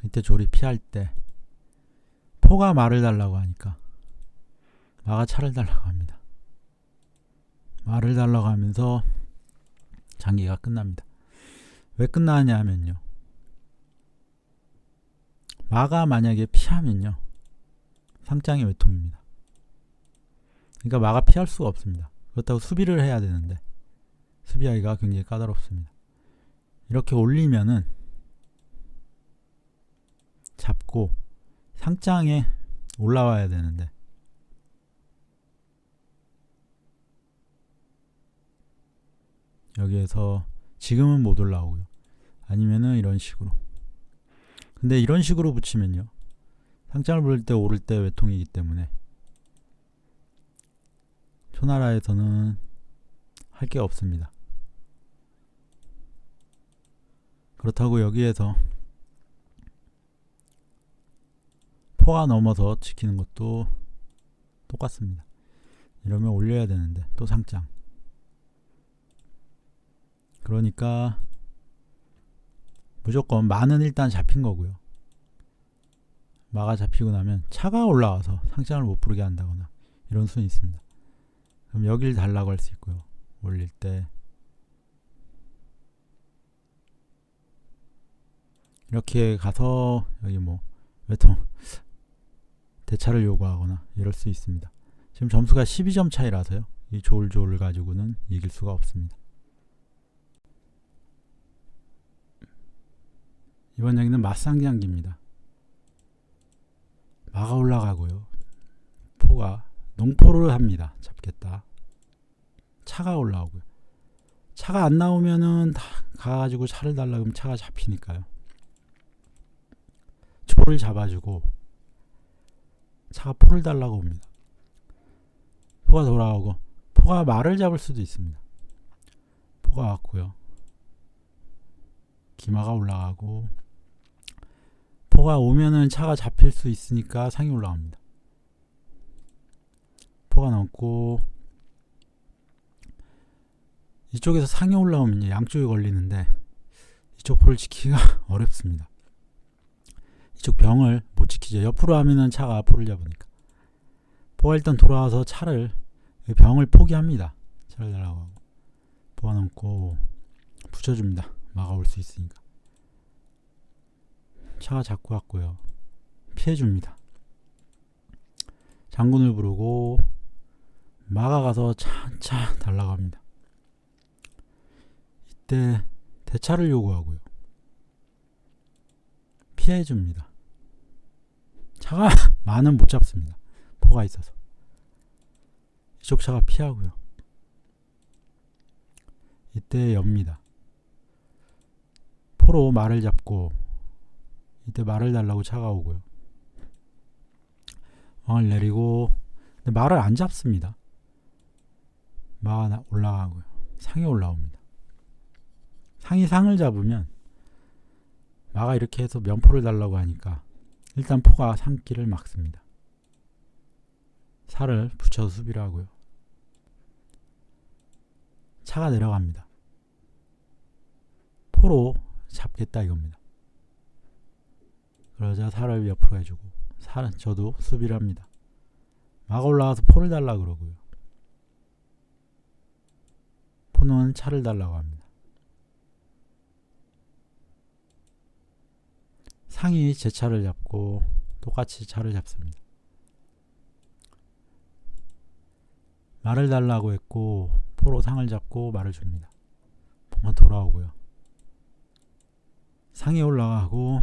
이때 조리 피할 때 포가 말을 달라고 하니까 마가 차를 달라고 합니다. 말을 달라고 하면서 장기가 끝납니다. 왜 끝나냐 하면요. 마가 만약에 피하면요. 상장의 외통입니다. 그러니까 마가 피할 수가 없습니다. 그렇다고 수비를 해야 되는데 수비하기가 굉장히 까다롭습니다. 이렇게 올리면은 잡고 상장에 올라와야 되는데 여기에서 지금은 못 올라오고요. 아니면은 이런 식으로. 근데 이런 식으로 붙이면요. 상장을 부를 때 오를 때 외통이기 때문에 초나라에서는 할 게 없습니다. 그렇다고 여기에서 포가 넘어서 지키는 것도 똑같습니다. 이러면 올려야 되는데 또 상장. 그러니까 무조건 마는 일단 잡힌 거고요. 마가 잡히고 나면 차가 올라와서 상장을 못 부르게 한다거나 이런 수는 있습니다. 그럼 여길 달라고 할 수 있고요. 올릴 때 이렇게 가서 여기 뭐 외통 대차를 요구하거나 이럴 수 있습니다. 지금 점수가 12점 차이라서요. 이 조울조울을 가지고는 이길 수가 없습니다. 이번 여기는 맞상장기입니다. 마가 올라가고요. 포가 농포를 합니다. 잡겠다. 차가 올라오고요. 차가 안 나오면은 다 가가지고 차를 달라 그러면 차가 잡히니까요. 조를 잡아주고 차가 포를 달라고 옵니다. 포가 돌아오고 포가 말을 잡을 수도 있습니다. 포가 왔고요. 기마가 올라가고 포가 오면은 차가 잡힐 수 있으니까 상이 올라갑니다. 포가 넘고 이쪽에서 상이 올라오면 이제 양쪽에 걸리는데 이쪽 포를 지키기가 어렵습니다. 이쪽 병을 못 지키죠. 옆으로 하면은 차가 포를 잡으니까. 포가 일단 돌아와서 차를 병을 포기합니다. 차를 달라고 하고 포가 넘고 붙여줍니다. 마가 올 수 있으니까. 차가 잡고 왔고요. 피해줍니다. 장군을 부르고 마가 가서 차 달라고 합니다. 이때 대차를 요구하고요. 피해줍니다. 차가 마는 못 잡습니다. 포가 있어서. 이쪽 차가 피하고요. 이때 엽니다. 포로 말을 잡고 이때 말을 달라고 차가 오고요. 왕을 내리고 근데 말을 안 잡습니다. 마가 올라가고요. 상이 올라옵니다. 상이 상을 잡으면 마가 이렇게 해서 면포를 달라고 하니까 일단 포가 상길을 막습니다. 살을 붙여서 수비를 하고요. 차가 내려갑니다. 포로 잡겠다 이겁니다. 그러자 살을 옆으로 해주고 살은 저도 수비를 합니다. 마가 올라와서 포를 달라고 그러고요. 포는 차를 달라고 합니다. 상이 제 차를 잡고 똑같이 차를 잡습니다. 말을 달라고 했고 포로 상을 잡고 말을 줍니다. 포가 돌아오고요. 상이 올라가고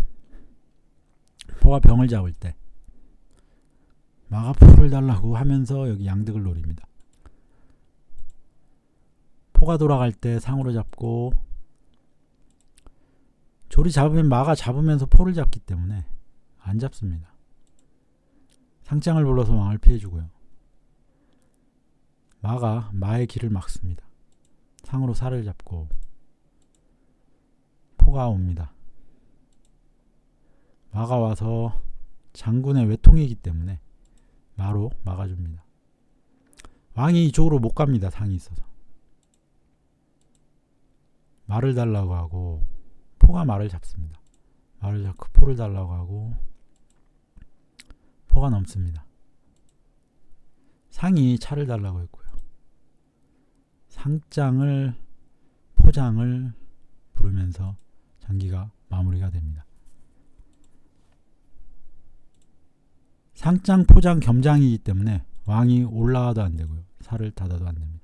포가 병을 잡을 때 마가 포를 달라고 하면서 여기 양득을 노립니다. 포가 돌아갈 때 상으로 잡고 조리 잡으면 마가 잡으면서 포를 잡기 때문에 안 잡습니다. 상장을 불러서 왕을 피해주고요. 마가 마의 길을 막습니다. 상으로 살을 잡고 포가 옵니다. 마가 와서 장군의 외통이기 때문에 마로 막아줍니다. 왕이 이쪽으로 못 갑니다. 상이 있어서. 말을 달라고 하고 포가 말을 잡습니다. 말을 잡고 포를 달라고 하고 포가 넘습니다. 상이 차를 달라고 했고요. 상장을 포장을 부르면서 장기가 마무리가 됩니다. 상장, 포장, 겸장이기 때문에 왕이 올라와도 안 되고요. 살을 닫아도 안 됩니다.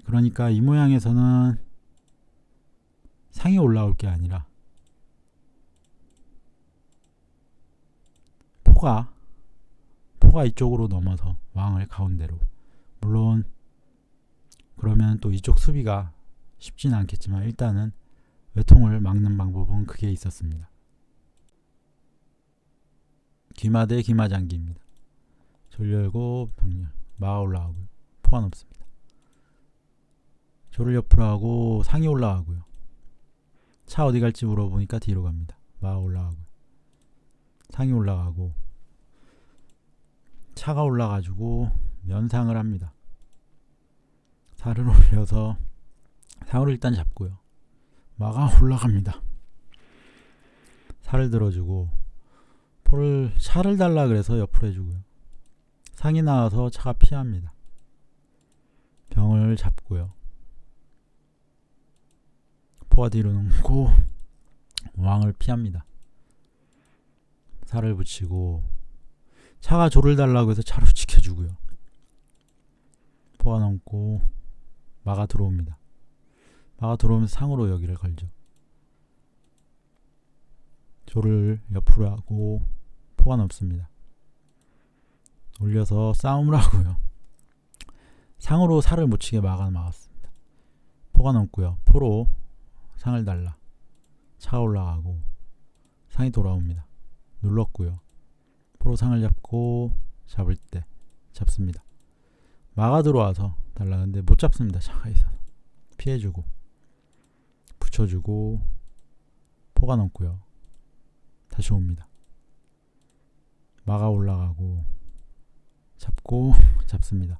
그러니까 이 모양에서는 상이 올라올 게 아니라 포가 이쪽으로 넘어서 왕을 가운데로, 물론 그러면 또 이쪽 수비가 쉽지는 않겠지만 일단은 외통을 막는 방법은 그게 있었습니다. 기마 대 기마장기입니다. 조를 열고 병렬 마가 올라가고요. 포가 넘습니다. 조를 옆으로 하고 상이 올라가고요. 차 어디 갈지 물어보니까 뒤로 갑니다. 마가 올라가고요. 상이 올라가고 차가 올라가지고 면상을 합니다. 살을 올려서 상으로 일단 잡고요. 마가 올라갑니다. 살을 들어주고 포를 차를 달라 그래서 옆으로 해주고요. 상이 나와서 차가 피합니다. 병을 잡고요. 포가 뒤로 넘고 왕을 피합니다. 살을 붙이고 차가 조를 달라고 해서 차로 지켜주고요. 포가 넘고 마가 들어옵니다. 마가 들어오면서 상으로 여기를 걸죠. 조를 옆으로 하고 포가 넘습니다. 올려서 싸움을 하고요. 상으로 살을 못 치게 마가 막았습니다. 포가 넘고요. 포로 상을 달라. 차가 올라가고 상이 돌아옵니다. 눌렀고요. 포로 상을 잡고 잡을 때 잡습니다. 마가 들어와서 달라는데 못 잡습니다. 차가 있어서 피해주고 붙여주고 포가 넘고요. 다시 옵니다. 마가 올라가고 잡고 잡습니다.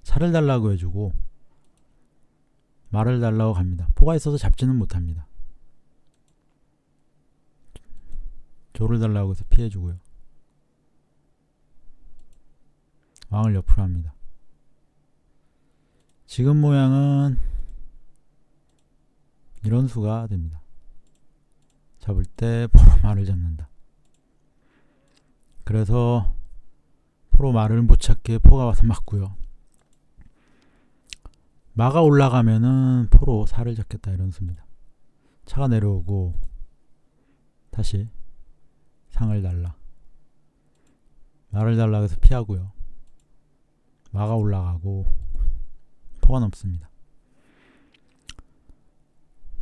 차를 달라고 해주고 말을 달라고 갑니다. 포가 있어서 잡지는 못합니다. 조를 달라고 해서 피해주고요. 왕을 옆으로 합니다. 지금 모양은 이런 수가 됩니다. 잡을 때 포로 말을 잡는다. 그래서 포로 말을 못 찾게 포가 와서 맞고요. 마가 올라가면은 포로 살을 잡겠다 이런 수입니다. 차가 내려오고 다시 상을 달라. 말을 달라 해서 피하고요. 마가 올라가고 포가 넘습니다.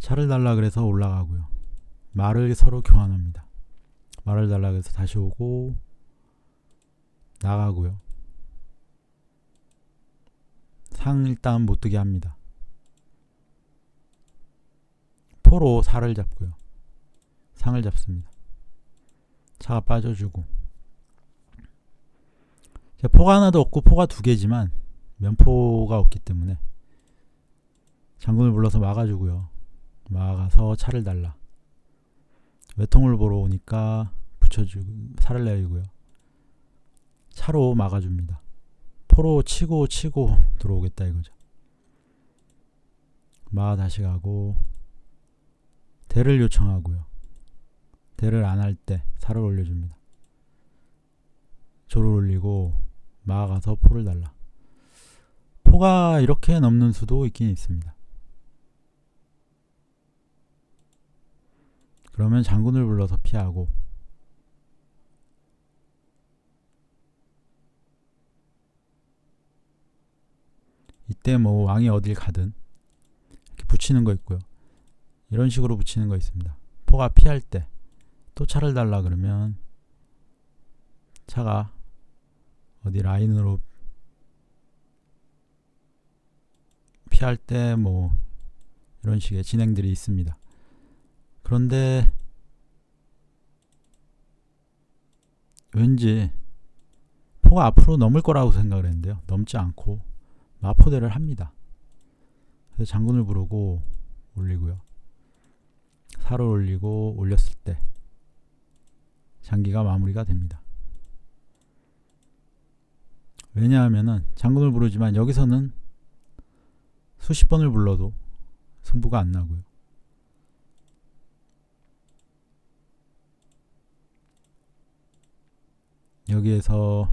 차를 달라 그래서 올라가고요. 말을 서로 교환합니다. 말을 달라 그래서 다시 오고 나가고요. 상 일단 못 뜨게 합니다. 포로 살을 잡고요. 상을 잡습니다. 차가 빠져주고 포가 하나도 없고 포가 두 개지만 면포가 없기 때문에 장군을 불러서 막아주고요. 막아서 차를 달라. 외통을 보러 오니까 붙여주고 살을 내리고요. 차로 막아줍니다. 포로 치고 들어오겠다 이거죠. 마 다시 가고 대를 요청하고요. 대를 안 할 때 살을 올려줍니다. 조를 올리고 마 가서 포를 달라. 포가 이렇게 넘는 수도 있긴 있습니다. 그러면 장군을 불러서 피하고 이때 뭐 왕이 어딜 가든 이렇게 붙이는 거 있고요. 이런 식으로 붙이는 거 있습니다. 포가 피할 때 또 차를 달라 그러면 차가 어디 라인으로 피할 때 뭐 이런 식의 진행들이 있습니다. 그런데 왠지 포가 앞으로 넘을 거라고 생각을 했는데요. 넘지 않고 마포대를 합니다. 그래서 장군을 부르고 올리고요. 살을 올리고 올렸을 때 장기가 마무리가 됩니다. 왜냐하면은 장군을 부르지만 여기서는 수십 번을 불러도 승부가 안 나고요. 여기에서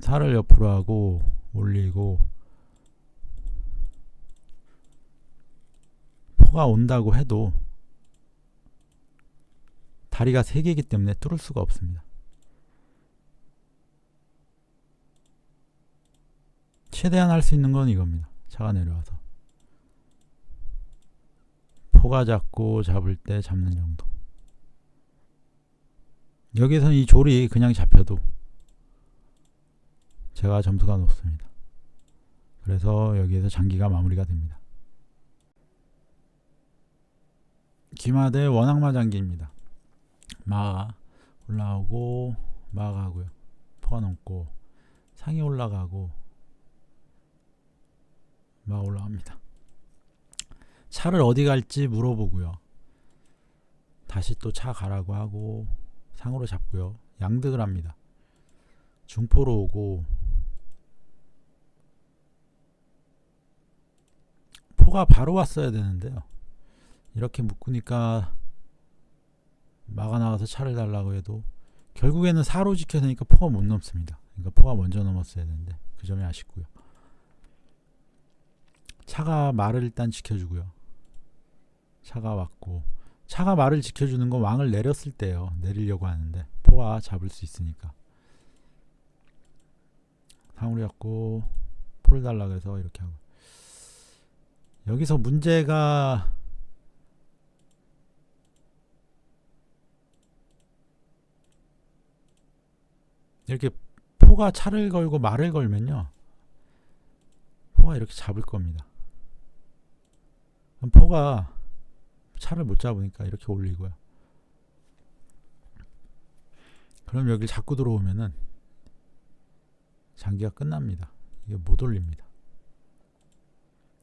살을 옆으로 하고 올리고 포가 온다고 해도 다리가 3개이기 때문에 뚫을 수가 없습니다. 최대한 할 수 있는 건 이겁니다. 차가 내려와서 포가 잡고 잡을 때 잡는 정도. 여기서는 이 졸이 그냥 잡혀도 제가 점수가 높습니다. 그래서 여기에서 장기가 마무리가 됩니다. 기마대 원악마 장기입니다. 마가 올라오고 마가 하고요. 포가 넘고 상이 올라가고 막 올라갑니다. 차를 어디 갈지 물어보고요. 다시 또 차 가라고 하고 상으로 잡고요. 양득을 합니다. 중포로 오고 포가 바로 왔어야 되는데요. 이렇게 묶으니까 막아 나가서 차를 달라고 해도 결국에는 4로 지켜서니까 포가 못 넘습니다. 그러니까 포가 먼저 넘었어야 되는데 그 점이 아쉽고요. 차가 말을 일단 지켜주고요. 차가 왔고 차가 말을 지켜주는 건 왕을 내렸을 때요. 내리려고 하는데 포가 잡을 수 있으니까 상으로 잡고 포를 달라고 해서 이렇게 하고 여기서 문제가 이렇게 포가 차를 걸고 말을 걸면요. 포가 이렇게 잡을 겁니다. 그럼 포가 차를 못 잡으니까 이렇게 올리고요. 그럼 여기 자꾸 들어오면은 장기가 끝납니다. 이게 못 올립니다.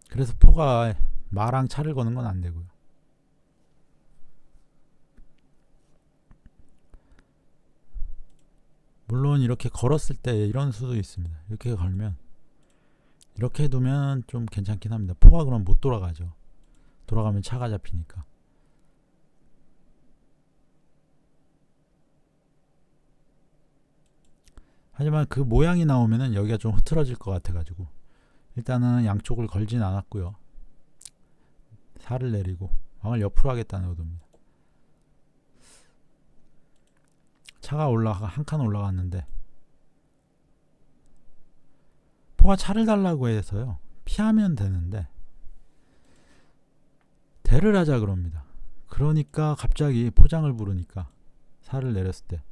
그래서 포가 마랑 차를 거는 건 안 되고요. 물론 이렇게 걸었을 때 이런 수도 있습니다. 이렇게 걸면 이렇게 두면 좀 괜찮긴 합니다. 포가 그럼 못 돌아가죠. 돌아가면 차가 잡히니까. 하지만 그 모양이 나오면은 여기가 좀 흐트러질 것 같아 가지고 일단은 양쪽을 걸진 않았고요. 살을 내리고 왕을 옆으로 하겠다는 의도입니다. 차가 한 칸 올라갔는데 포가 차를 달라고 해서요. 피하면 되는데 대를 하자 그럽니다. 그러니까 갑자기 포장을 부르니까 살을 내렸을 때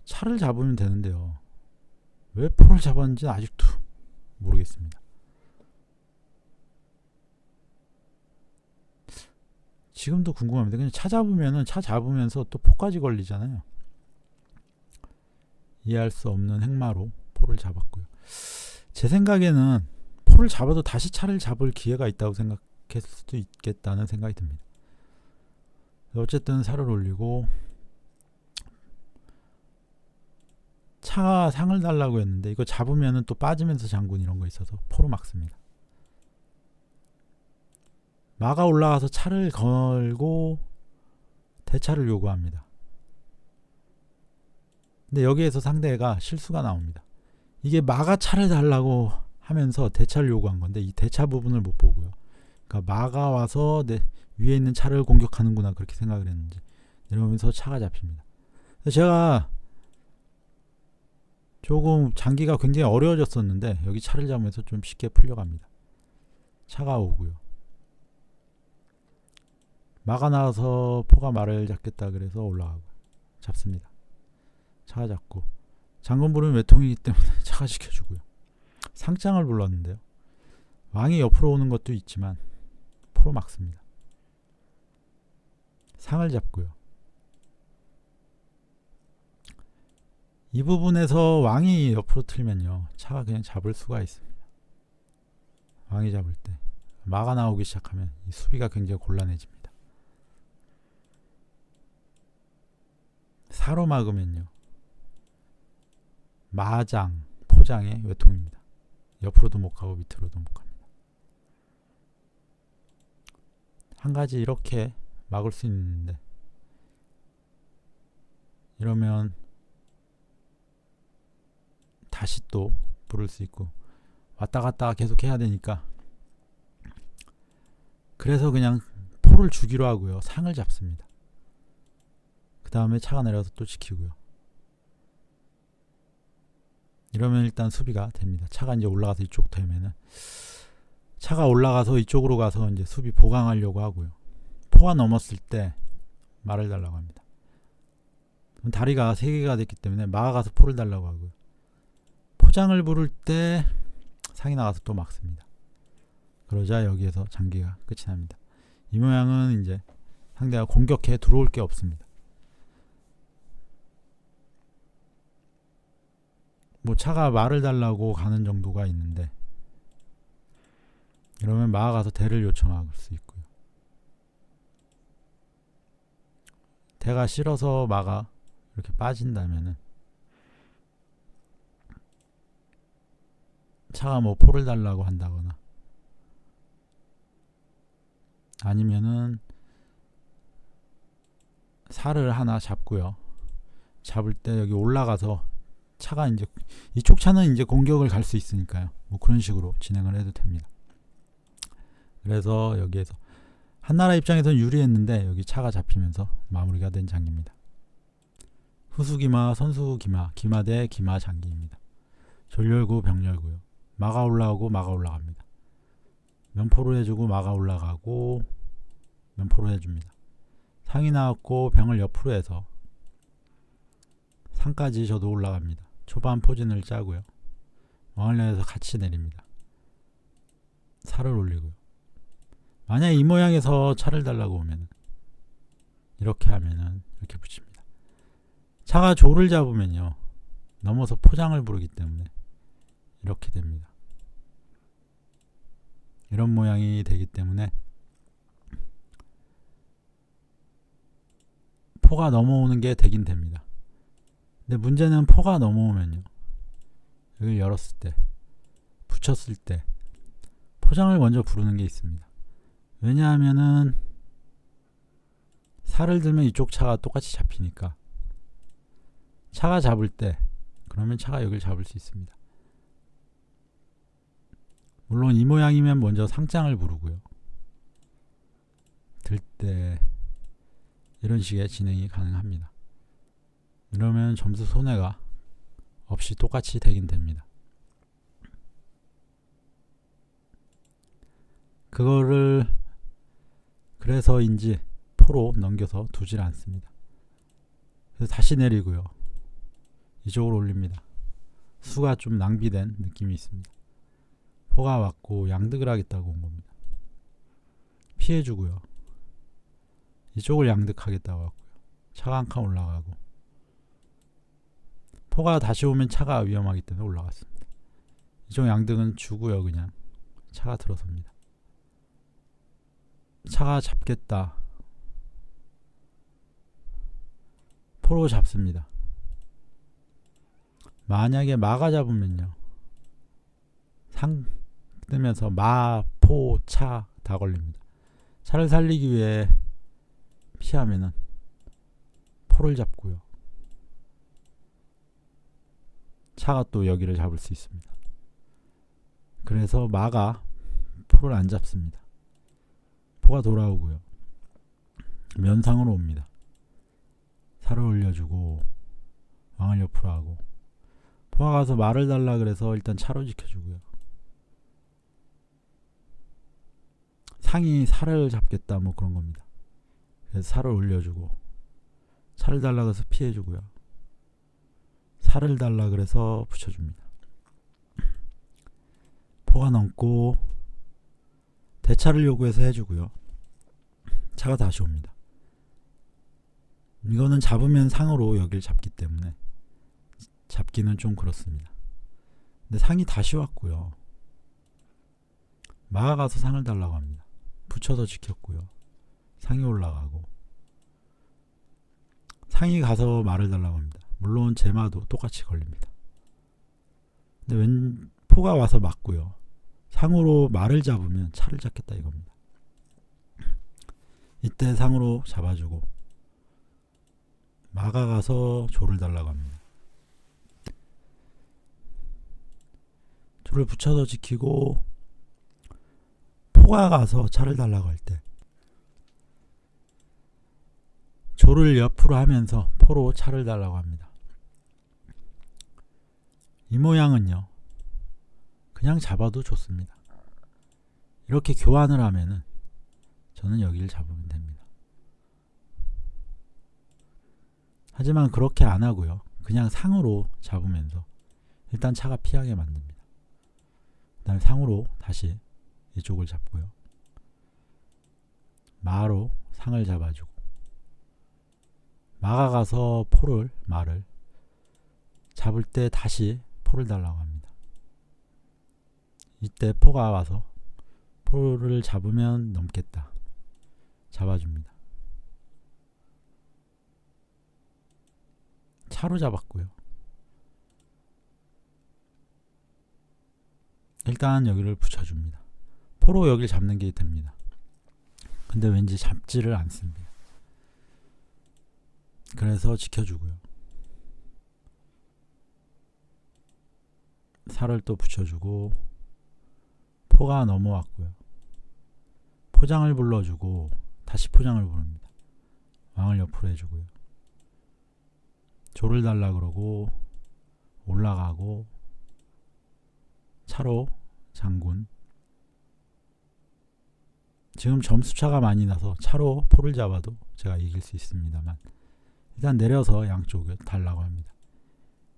차를 잡으면 되는데요. 왜 포를 잡았는지 아직도 모르겠습니다. 지금도 궁금합니다. 그냥 차 잡으면은 차 잡으면서 또 포까지 걸리잖아요. 이해할 수 없는 행마로 포를 잡았고요. 제 생각에는 포를 잡아도 다시 차를 잡을 기회가 있다고 생각했을 수도 있겠다는 생각이 듭니다. 어쨌든 살을 올리고 차가 상을 달라고 했는데 이거 잡으면은 또 빠지면서 장군 이런 거 있어서 포로 막습니다. 마가 올라가서 차를 걸고 대차를 요구합니다. 근데 여기에서 상대가 실수가 나옵니다. 이게 마가 차를 달라고 하면서 대차를 요구한 건데 이 대차 부분을 못 보고요. 그러니까 마가 와서 위에 있는 차를 공격하는구나 그렇게 생각을 했는지 이러면서 차가 잡힙니다. 제가 조금 장기가 굉장히 어려워졌었는데 여기 차를 잡으면서 좀 쉽게 풀려갑니다. 차가 오고요. 마가 나와서 포가 말을 잡겠다 그래서 올라가고 잡습니다. 차가 잡고 장군 부르면 외통이기 때문에 차가 지켜주고요. 상장을 불렀는데요. 왕이 옆으로 오는 것도 있지만 포로 막습니다. 상을 잡고요. 이 부분에서 왕이 옆으로 틀면요. 차가 그냥 잡을 수가 있습니다. 왕이 잡을 때 마가 나오기 시작하면 이 수비가 굉장히 곤란해집니다. 사로 막으면요. 마장, 포장의 외통입니다. 옆으로도 못 가고 밑으로도 못 갑니다. 한 가지 이렇게 막을 수 있는데 이러면 다시 또 부를 수 있고 왔다 갔다 계속 해야 되니까 그래서 그냥 포를 주기로 하고요. 상을 잡습니다. 그 다음에 차가 내려서 또 지키고요. 이러면 일단 수비가 됩니다. 차가 이제 올라가서 이쪽 되면은 차가 올라가서 이쪽으로 가서 이제 수비 보강하려고 하고요. 포가 넘었을 때 말을 달라고 합니다. 다리가 3개가 됐기 때문에 마가 가서 포를 달라고 하고요. 포장을 부를 때 상이 나가서 또 막습니다. 그러자 여기에서 장기가 끝이 납니다. 이 모양은 이제 상대가 공격해 들어올 게 없습니다. 뭐 차가 말을 달라고 가는 정도가 있는데, 이러면 마가 가서 대를 요청할 수 있고요. 대가 싫어서 마가 이렇게 빠진다면은 차가 뭐 포를 달라고 한다거나, 아니면은 살을 하나 잡고요. 잡을 때 여기 올라가서 차가 이제 이쪽 차는 이제 공격을 갈 수 있으니까요. 뭐 그런 식으로 진행을 해도 됩니다. 그래서 여기에서 한나라 입장에서는 유리했는데 여기 차가 잡히면서 마무리가 된 장기입니다. 후수기마, 선수기마, 기마 대 기마 장기입니다. 졸열구, 병열구요. 마가 올라오고 마가 올라갑니다. 면포로 해주고 마가 올라가고 면포로 해줍니다. 상이 나왔고 병을 옆으로 해서 상까지 저도 올라갑니다. 초반 포진을 짜고요. 왕을 내서 같이 내립니다. 살을 올리고요. 만약에 이 모양에서 차를 달라고 오면 이렇게 하면은 이렇게 붙입니다. 차가 조를 잡으면요, 넘어서 포장을 부르기 때문에 이렇게 됩니다. 이런 모양이 되기 때문에 포가 넘어오는 게 되긴 됩니다. 근데 문제는 포가 넘어오면요, 여기를 열었을 때, 붙였을 때 포장을 먼저 부르는 게 있습니다. 왜냐하면은 살을 들면 이쪽 차가 똑같이 잡히니까, 차가 잡을 때 그러면 차가 여기를 잡을 수 있습니다. 물론 이 모양이면 먼저 상장을 부르고요. 들 때 이런 식의 진행이 가능합니다. 이러면 점수 손해가 없이 똑같이 되긴 됩니다. 그거를 그래서인지 포로 넘겨서 두질 않습니다. 그래서 다시 내리고요. 이쪽으로 올립니다. 수가 좀 낭비된 느낌이 있습니다. 포가 왔고 양득을 하겠다고 온 겁니다. 피해주고요. 이쪽을 양득하겠다고 하고요. 차가 한 칸 올라가고, 포가 다시 오면 차가 위험하기 때문에 올라갔습니다. 이쪽 양득은 주고요. 그냥 차가 들어섭니다. 차가 잡겠다. 포로 잡습니다. 만약에 마가 잡으면요, 상 뜨면서 마, 포, 차 다 걸립니다. 차를 살리기 위해 피하면은 포를 잡고요. 차가 또 여기를 잡을 수 있습니다. 그래서 마가 포를 안 잡습니다. 포가 돌아오고요. 면상으로 옵니다. 살을 올려주고 왕을 옆으로 하고, 포가 가서 말을 달라 그래서 일단 차로 지켜주고요. 상이 살을 잡겠다 뭐 그런 겁니다. 그래서 살을 올려주고, 차를 달라 그래서 피해주고요. 살을 달라 그래서 붙여줍니다. 포가 넘고 대차를 요구해서 해주고요. 차가 다시 옵니다. 이거는 잡으면 상으로 여기를 잡기 때문에 잡기는 좀 그렇습니다. 근데 상이 다시 왔고요. 마가 가서 상을 달라고 합니다. 붙여서 지켰고요. 상이 올라가고, 상이 가서 말을 달라고 합니다. 물론 제마도 똑같이 걸립니다. 근데 포가 와서 맞고요. 상으로 말을 잡으면 차를 잡겠다 이겁니다. 이때 상으로 잡아주고, 마가 가서 조를 달라고 합니다. 조를 붙여서 지키고, 포가 가서 차를 달라고 할 때 조를 옆으로 하면서 포로 차를 달라고 합니다. 이 모양은요, 그냥 잡아도 좋습니다. 이렇게 교환을 하면은 저는 여기를 잡으면 됩니다. 하지만 그렇게 안 하고요, 그냥 상으로 잡으면서 일단 차가 피하게 만듭니다. 그 다음에 상으로 다시 이쪽을 잡고요. 마로 상을 잡아주고, 마가 가서 말을 잡을 때 다시 포를 달라고 합니다. 이때 포가 와서 포를 잡으면 넘겠다. 잡아줍니다. 차로 잡았고요. 일단 여기를 붙여줍니다. 포로 여기를 잡는 게 됩니다. 근데 왠지 잡지를 않습니다. 그래서 지켜주고요. 살을 또 붙여주고 포가 넘어왔고요. 포장을 불러주고 다시 포장을 부릅니다. 왕을 옆으로 해주고요. 조를 달라 그러고 올라가고 차로 장군. 지금 점수차가 많이 나서 차로 포를 잡아도 제가 이길 수 있습니다만 일단 내려서 양쪽을 달라고 합니다.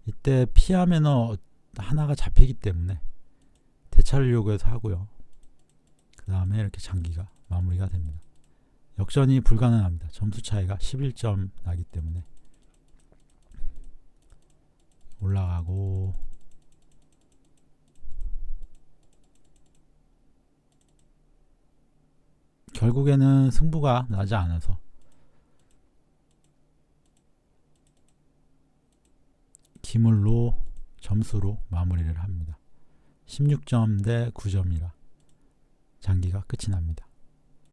이때 피하면 하나가 잡히기 때문에 대차를 요구해서 하고요. 그 다음에 이렇게 장기가 마무리가 됩니다. 역전이 불가능합니다. 점수 차이가 11점 나기 때문에 올라가고 결국에는 승부가 나지 않아서 기물로 점수로 마무리를 합니다. 16점 대 9점이라 장기가 끝이 납니다.